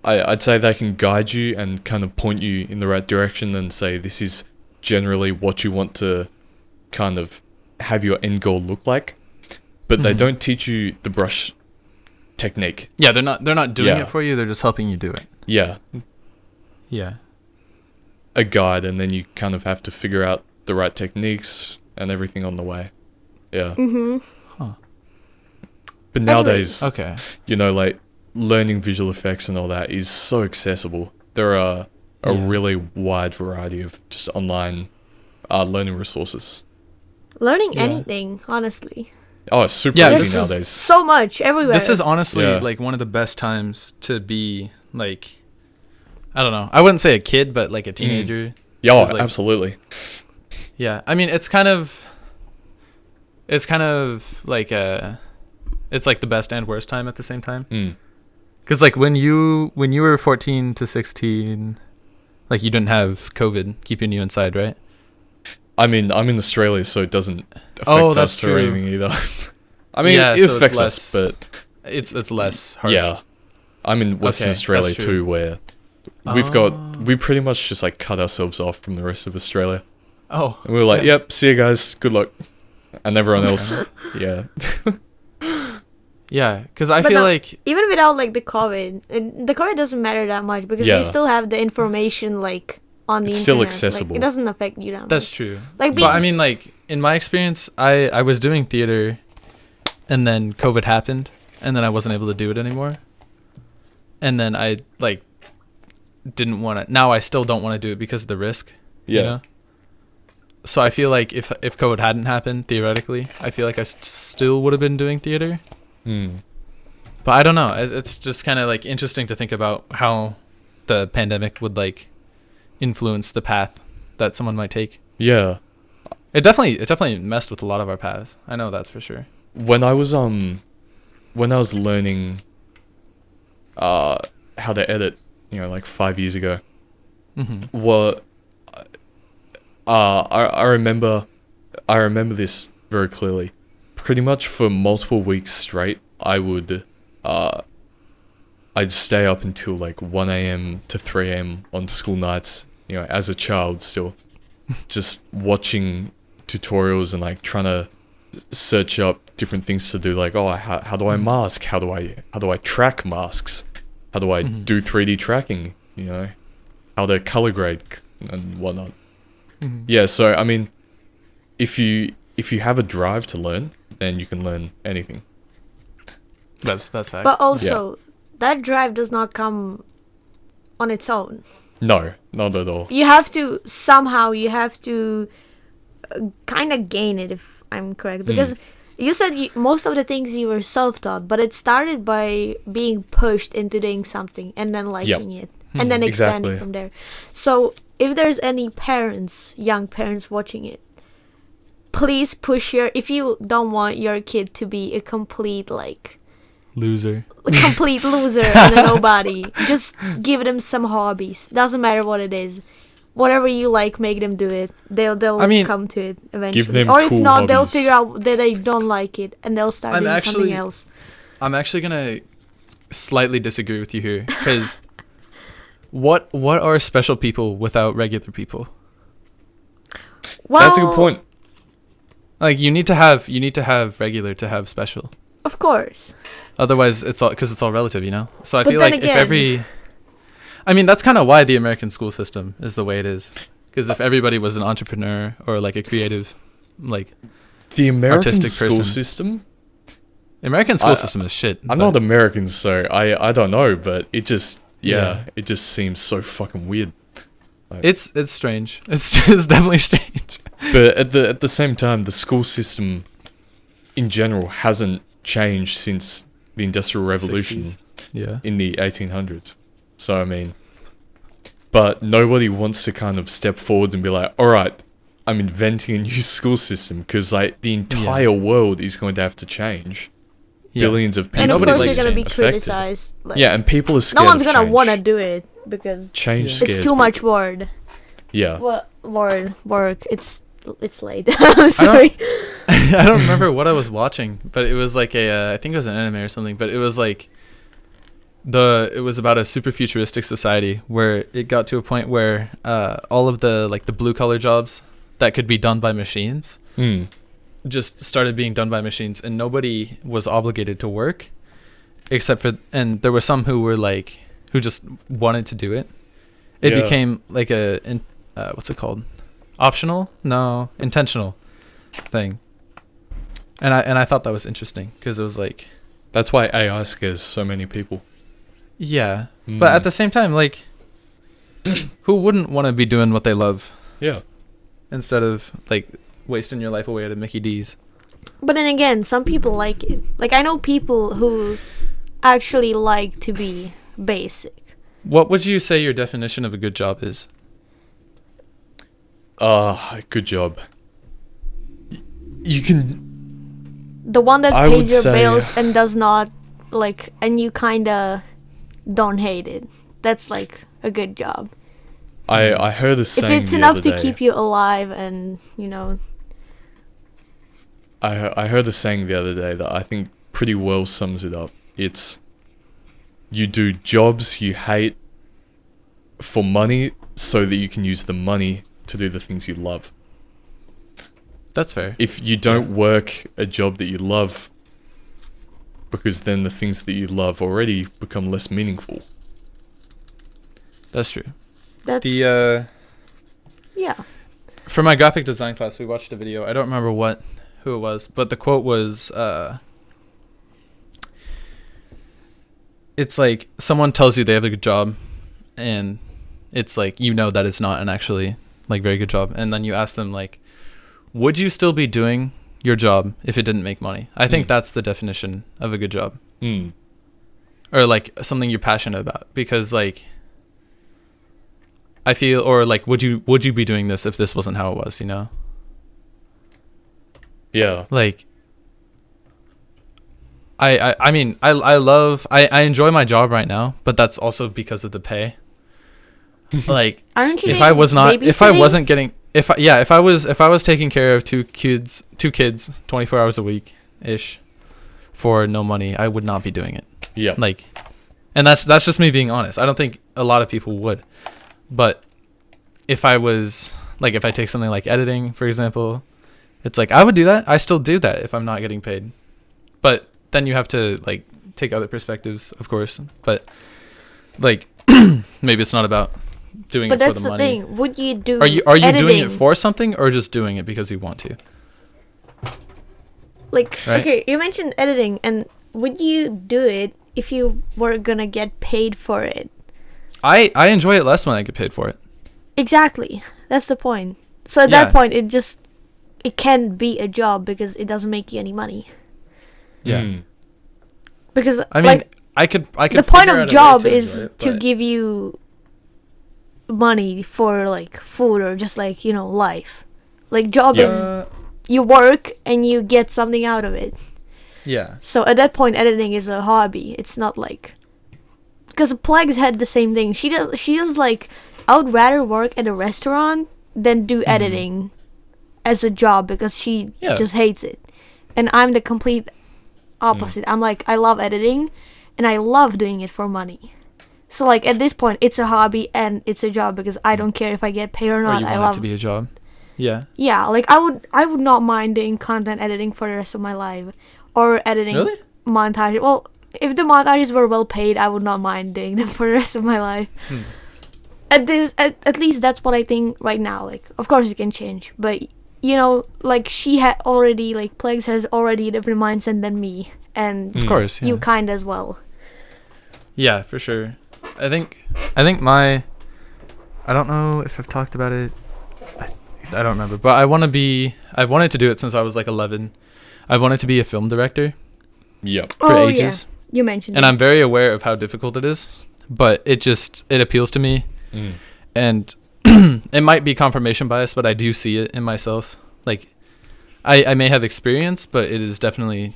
I'd say they can guide you and kind of point you in the right direction and say this is generally what you want to kind of have your end goal look like. But they don't teach you the brush technique. Yeah, they're not doing it for you. They're just helping you do it. Yeah. Yeah. A guide, and then you kind of have to figure out the right techniques and everything on the way. Yeah. Huh. But nowadays, Okay. you know, like learning visual effects and all that is so accessible. There are a really wide variety of just online learning resources. Learning anything, honestly. Oh, it's super Yeah, easy nowadays. So much everywhere. This is honestly Yeah. like one of the best times to be like, I don't know. I wouldn't say a kid, but like a teenager. Yeah, oh, like, absolutely. Yeah, I mean, it's kind of like it's like the best and worst time at the same time. Because like when you were 14 to 16, like you didn't have COVID keeping you inside, right? I mean, I'm in Australia, so it doesn't affect that's us or true. anything either. I mean, Yeah, it so it's affects less- us, but It's less harsh. yeah. I'm in Western Okay, Australia that's true. too, where we pretty much just like cut ourselves off from the rest of Australia. Oh. And we were like, yeah. yep, see you guys, good luck. And everyone else, yeah. Yeah, because I But feel no, like even without like the COVID doesn't matter that much because Yeah. you still have the information like on the It's still internet. Like, accessible. it doesn't affect you that much. that's true. Like But I mean, like in my experience, I was doing theater, and then COVID happened, and then I wasn't able to do it anymore. And then I like didn't want to. Now I still don't want to do it because of the risk. Yeah. You know? So I feel like if COVID hadn't happened, theoretically, I feel like I still would have been doing theater. But I don't know. It's just kind of like interesting to think about how the pandemic would like influence the path that someone might take. Yeah. It definitely messed with a lot of our paths. I know that's for sure. When I was learning how to edit, you know, like 5 years ago, what I remember this very clearly. Pretty much for multiple weeks straight, I'd stay up until like 1 a.m. to 3 a.m. on school nights, you know, as a child still, just watching tutorials and like trying to search up different things to do, like, oh, how do I mask? How do I track masks? How do I do 3D tracking? You know, how to color grade and whatnot. Yeah, so I mean, if you have a drive to learn, then you can learn anything. That's facts. But also, that drive does not come on its own. No, not at all. You have to kind of gain it, if I'm correct, because you said most of the things you were self-taught, but it started by being pushed into doing something and then liking it and then expanding Exactly. from there. So if there's any young parents watching it, please if you don't want your kid to be a complete loser. complete loser and a nobody, just give them some hobbies. Doesn't matter what it is. Whatever you like, make them do it. They'll come to it eventually. Give them or if cool not, they'll hobbies. figure out that they don't like it and they'll start doing something else. I'm actually gonna slightly disagree with you here, because what are special people without regular people? Well, That's a good point. Like you need to have regular to have special. Of course. Otherwise, it's all relative, you know. So I But feel then like again- I mean, that's kind of why the American school system is the way it is. Because if everybody was an entrepreneur or like a creative, like The American artistic school person. system. the American school system is shit. I'm but not American, so I don't know, but it just it just seems so fucking weird. It's strange. It's definitely strange. But at the same time, the school system in general hasn't changed since the Industrial Revolution 60s. Yeah. in the 1800s. So I mean, but nobody wants to kind of step forward and be like, all right, I'm inventing a new school system, because like the entire world is going to have to change. Yeah. Billions of people. And of nobody course you're likes going to be change. criticized. Like, Yeah, and people are scared. no one's of going to change. want to do it because Change Yeah. scares it's too much people. work. Yeah. Work. It's late. I'm sorry. I don't remember what I was watching, but it was like I think it was an anime or something, but it was like it was about a super futuristic society where it got to a point where all of the like the blue collar jobs that could be done by machines just started being done by machines, and nobody was obligated to work except for, and there were some who were like, who just wanted to do it. It became like what's it called? Optional? No, intentional thing. And I thought that was interesting because it was like, that's why AI scares so many people. Yeah, but at the same time, like, who wouldn't want to be doing what they love? Yeah. Instead of like wasting your life away at a Mickey D's. But then again, some people like it. Like, I know people who actually like to be basic. What would you say your definition of a good job is? Good job. You can... The one that I would pays your say- bills and does not, like, and you kinda don't hate it. That's, like, a good job. I heard a saying If it's the enough other to day. keep you alive and, you know... I heard a saying the other day that I think pretty well sums it up. It's, you do jobs you hate for money so that you can use the money to do the things you love. That's fair. If you don't work a job that you love, because then the things that you love already become less meaningful. That's true. That's... The yeah. for my graphic design class, we watched a video. I don't remember who it was, but the quote was, it's like someone tells you they have a good job, and it's like, you know that it's not an actually like very good job, and then you ask them like, would you still be doing your job if it didn't make money? I think that's the definition of a good job. Or like something you're passionate about, because like I feel, or like, would you be doing this if this wasn't how it was, you know? Yeah. Like, I mean, I enjoy my job right now, but that's also because of the pay. Like, Aren't you if I was not, if I babysitting? wasn't getting, if I was taking care of two kids 24 hours a week ish for no money, I would not be doing it. Yeah. Like, and that's just me being honest. I don't think a lot of people would, but if I was like, if I take something like editing, for example, it's like I would do that. I still do that if I'm not getting paid, but then you have to like take other perspectives, of course. But like, maybe it's not about doing But it for that's the the money. thing. Would you do Are you doing it editing? for something, or just doing it because you want to? Like, Right? okay, you mentioned editing, and would you do it if you were gonna get paid for it? I enjoy it less when I get paid for it. Exactly. That's the point. So at Yeah. that point, it can be a job because it doesn't make you any money. Yeah. Because I mean, like I could. the point figure out of a job way to is enjoy it, to but- give you money for like food or just like, you know, life. Like job Yes. is you work and you get something out of it. Yeah. So at that point, editing is a hobby. It's not like, because Plagues had the same thing. She does like, I would rather work at a restaurant than do editing as a job because she just hates it. And I'm the complete opposite. I'm like, I love editing and I love doing it for money. So like at this point, it's a hobby and it's a job because I don't care if I get paid or Or not. you I want love it to be a job. Yeah. Yeah, like I would not mind doing content editing for the rest of my life, or editing Really? montage. Well, if the montages were well paid, I would not mind doing them for the rest of my life. At least that's what I think right now. Like, of course it can change, but you know, like she had already, like Plagues has already a different mindset than me, and Of course. Yeah. you kind as well. Yeah, for sure. I think I don't know if I've talked about it. I don't remember, but I've wanted to do it since I was like 11. I've wanted to be a film director Yep. for ages. Yeah. You mentioned And it. I'm very aware of how difficult it is, but it appeals to me. And it might be confirmation bias, but I do see it in myself. Like, I may have experience, but it is definitely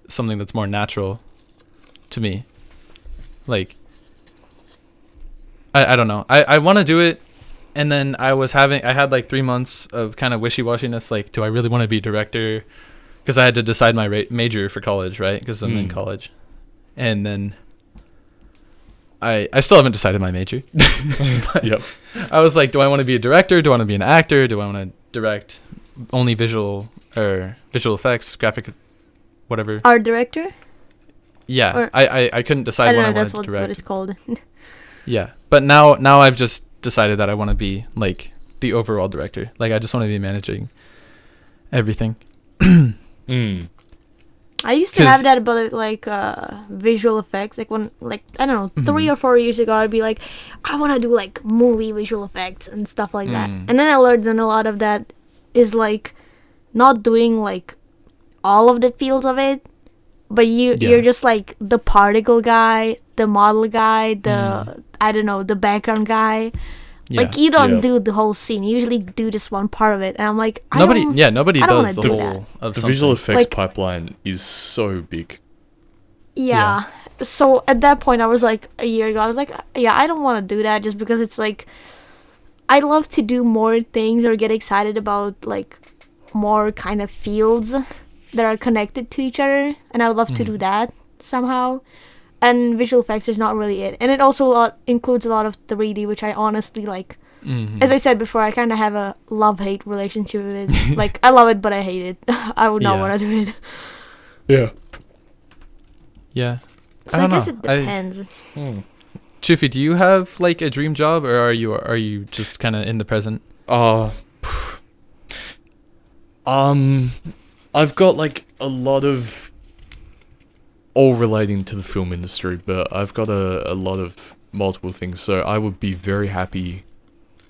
something that's more natural to me. Like, I don't know. I want to do it, and then I had like 3 months of kind of wishy-washiness, like, do I really want to be a director? because I had to decide my major for college, right? Because I'm in college, and then I still haven't decided my major. Yep. I was like, do I want to be a director? Do I want to be an actor? Do I want to direct only visual effects, graphic, whatever? Art director? Yeah, Or- I couldn't decide I don't what know. I That's wanted to what direct. it's called. Yeah, but now I've just decided that I want to be like the overall director. Like I just want to be managing everything. I used to have that about like visual effects. Like when, like I don't know, 3 or 4 years ago, I'd be like, I want to do like movie visual effects and stuff like that. And then I learned that a lot of that is like not doing like all of the fields of it, but you're just like the particle guy, the model guy, the I don't know, the background guy. Yeah. Like you don't do the whole scene. You usually do just one part of it, and I'm like, nobody I does don't the wanna do whole that. of The something. visual effects Like- pipeline is so big. Yeah. So at that point, I was like, a year ago, I was like, yeah, I don't want to do that just because it's like, I love to do more things or get excited about like more kind of fields that are connected to each other, and I would love to do that somehow. And visual effects is not really it, and it also includes a lot of 3D, which I honestly like. As I said before, I kind of have a love-hate relationship with it. Like I love it, but I hate it. I would not Yeah. want to do it. Yeah. Yeah. So I don't guess know. it depends. Choofy, do you have like a dream job, or are you just kind of in the present? I've got like a lot of all relating to the film industry, but I've got a lot of multiple things. So I would be very happy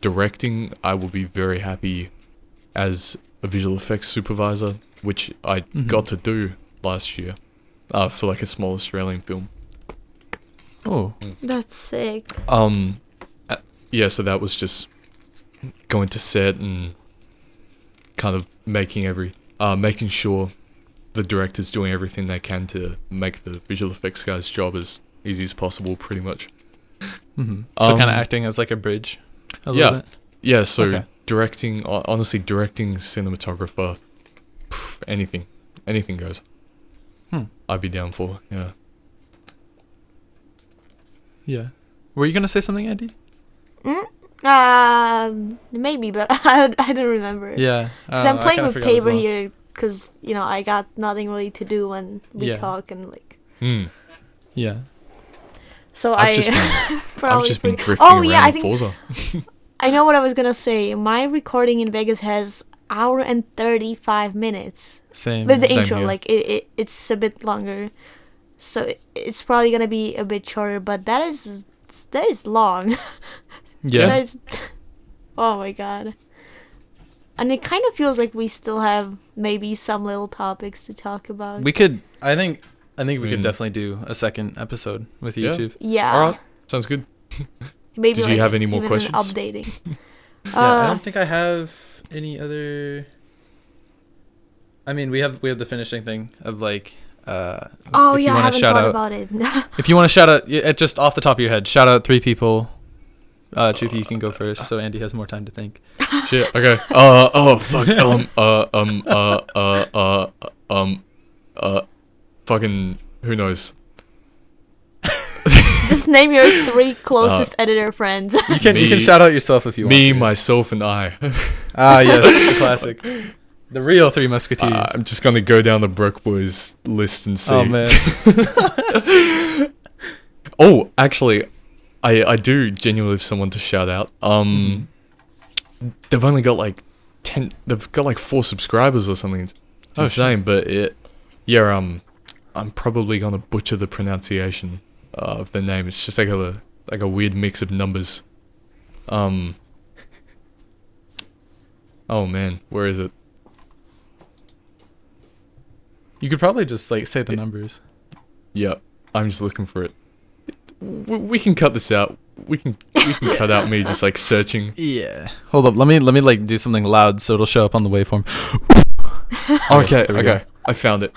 directing. I would be very happy as a visual effects supervisor, which I got to do last year for like a small Australian film. Oh, That's sick. Yeah, so that was just going to set and kind of making sure the director's doing everything they can to make the visual effects guy's job as easy as possible, pretty much. so kind of acting as like a bridge. A little bit. Yeah, so Okay. directing cinematographer, anything goes. I'd be down for, yeah. Yeah. Were you gonna say something, Andy? Maybe, but I don't remember. Yeah. Because I'm I playing kinda with forgot as Tabor well. here, because, you know, I got nothing really to do when we Yeah. talk, and, like, Yeah. so I've just been, probably I've just been forget- drifting Oh, around yeah, I think, Forza. I know what I was gonna say. My recording in Vegas has hour and 35 minutes. Same. With the Same intro, here. like, it's a bit longer. So it's probably gonna be a bit shorter, but that is long. Yeah. That is, oh my god. And it kind of feels like we still have maybe some little topics to talk about. We could. I think we could Mm. definitely do a second episode with Yeah. YouTube. Yeah. Alright, sounds good. Maybe Did you have any more even questions? Updating. Yeah, I don't think I have any other. I mean, we have the finishing thing of like. Oh if you yeah, I wanna haven't shout thought out, about it. If you want to shout out, just off the top of your head, shout out 3 people. Choofy, you can go first, so Andy has more time to think. Shit. Okay. Oh fuck. Fucking. Who knows? Just name your 3 closest editor friends. You can Me- shout out yourself if you want. Me, to. myself, and I. Ah, yes, the classic, the real 3 Musketeers. I'm just gonna go down the Broke Boys list and see. Oh man. Oh, actually, I do genuinely have someone to shout out. They've only got like 10. They've got like 4 subscribers or something. It's Oh, insane, but I'm probably gonna butcher the pronunciation of the name. It's just like a weird mix of numbers. Oh man, where is it? You could probably just like say the numbers. Yep, I'm just looking for it. We can cut this out. We can cut out me just like searching. Yeah. Hold up. Let me like do something loud so it'll show up on the waveform. Okay, there we go. okay. I found it.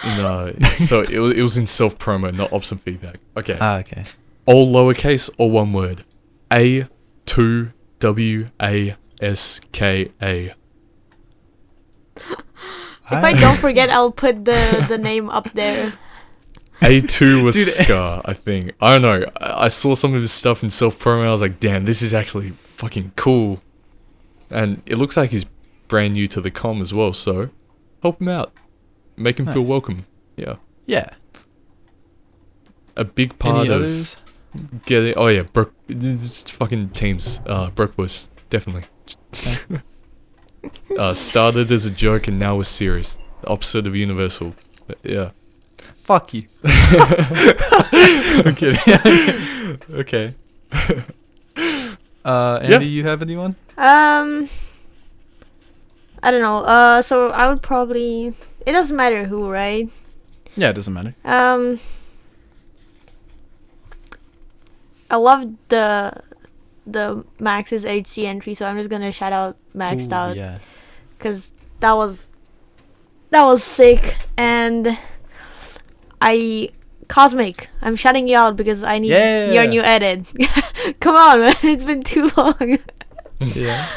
So it was in self promo, not option feedback. Okay. Okay. All lowercase or one word. A2WASKA. If I don't forget, I'll put the name up there. A2 was Dude. Scar, I think. I don't know. I saw some of his stuff in self-promo. I was like, damn, this is actually fucking cool. And it looks like he's brand new to the comm as well, so help him out. Make him feel Nice. welcome. Yeah. Yeah. A big part Any of others? getting... Oh, yeah. Broke... It's fucking teams. Broke Boys. Definitely. Started as a joke and now is serious. The opposite of Universal. But yeah. Fuck you. I'm kidding. Okay. Andy, you have anyone? I don't know. So I would probably. It doesn't matter who, right? Yeah, it doesn't matter. I love the Max's HC entry, so I'm just gonna shout out Maxed Ooh, Out Yeah. because that was sick. And Cosmic, I'm shouting you out because I need your new edit. Come on, man, it's been too long. Yeah.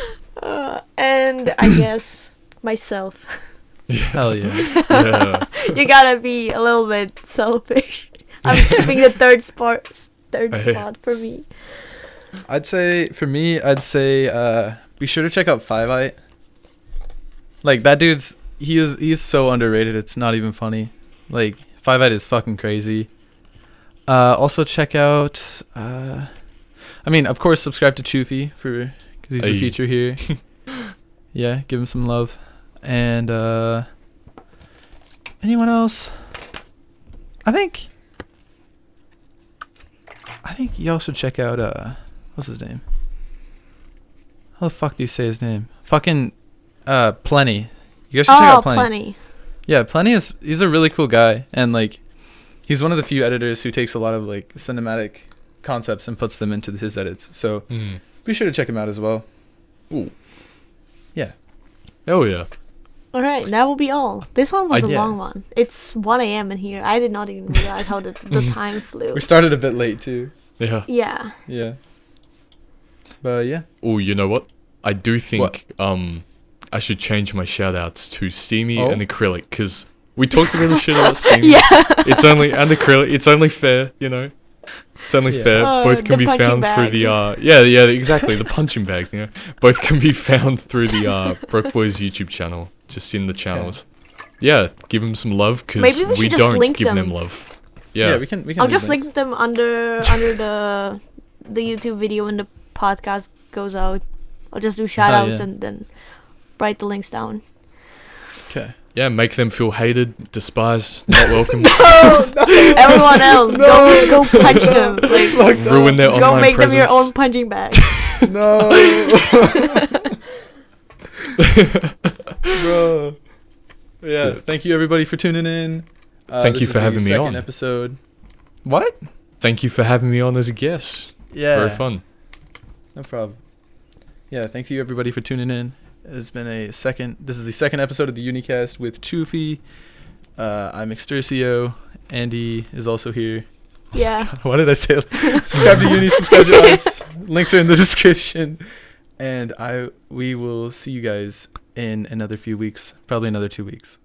And I guess myself. Hell yeah. Yeah. You gotta be a little bit selfish. I'm keeping the third spot for me. I'd say be sure to check out Five Eye. Like that dude's he's so underrated. It's not even funny. Like Five Eye is fucking crazy. Also check out. I mean, of course, subscribe to Choofy because he's a feature here. Yeah, give him some love. And anyone else? I think y'all should check out what's his name? How the fuck do you say his name? Fucking Plenty. You guys should check out Plenty. Yeah, Plenty he's a really cool guy, and like he's one of the few editors who takes a lot of like cinematic concepts and puts them into his edits. So be sure to check him out as well. Ooh. Yeah. Oh yeah. All right, that will be all. This one was a Yeah. long one. It's 1 a.m. in here. I did not even realize how the time flew. We started a bit late too. Yeah. Yeah. Yeah. But yeah. Oh, you know what? I do think I should change my shout-outs to Steamy and Acrylic, because we talked a little shit about Steamy. Yeah. It's only and Acrylic. It's only fair, you know. It's only fair. Both can the be punching found through the exactly, the punching bags. You know, both can be found through the Broke Boys YouTube channel, just in the channels. Yeah, give them some love because Maybe we we should just don't link give them. them love. Yeah, we can. I'll do just links. link them under the YouTube video when the podcast goes out. I'll just do shout outs and then write the links down. Okay. Yeah, make them feel hated, despised, not welcome. Everyone else, go punch them. Like, Ruin their go online make presence. them your own punching bag. No. Bro. Yeah. Thank you everybody for tuning in. Thank you for having me on. Episode. What? Thank you for having me on as a guest. Yeah. Very fun. No problem. Yeah, thank you everybody for tuning in. It's been this is the second episode of the UniCast with Choofy. I'm Extercio. Andy is also here. Yeah. What did I say? Subscribe to Uni, subscribe to us. Links are in the description. And we will see you guys in another few weeks. Probably another 2 weeks.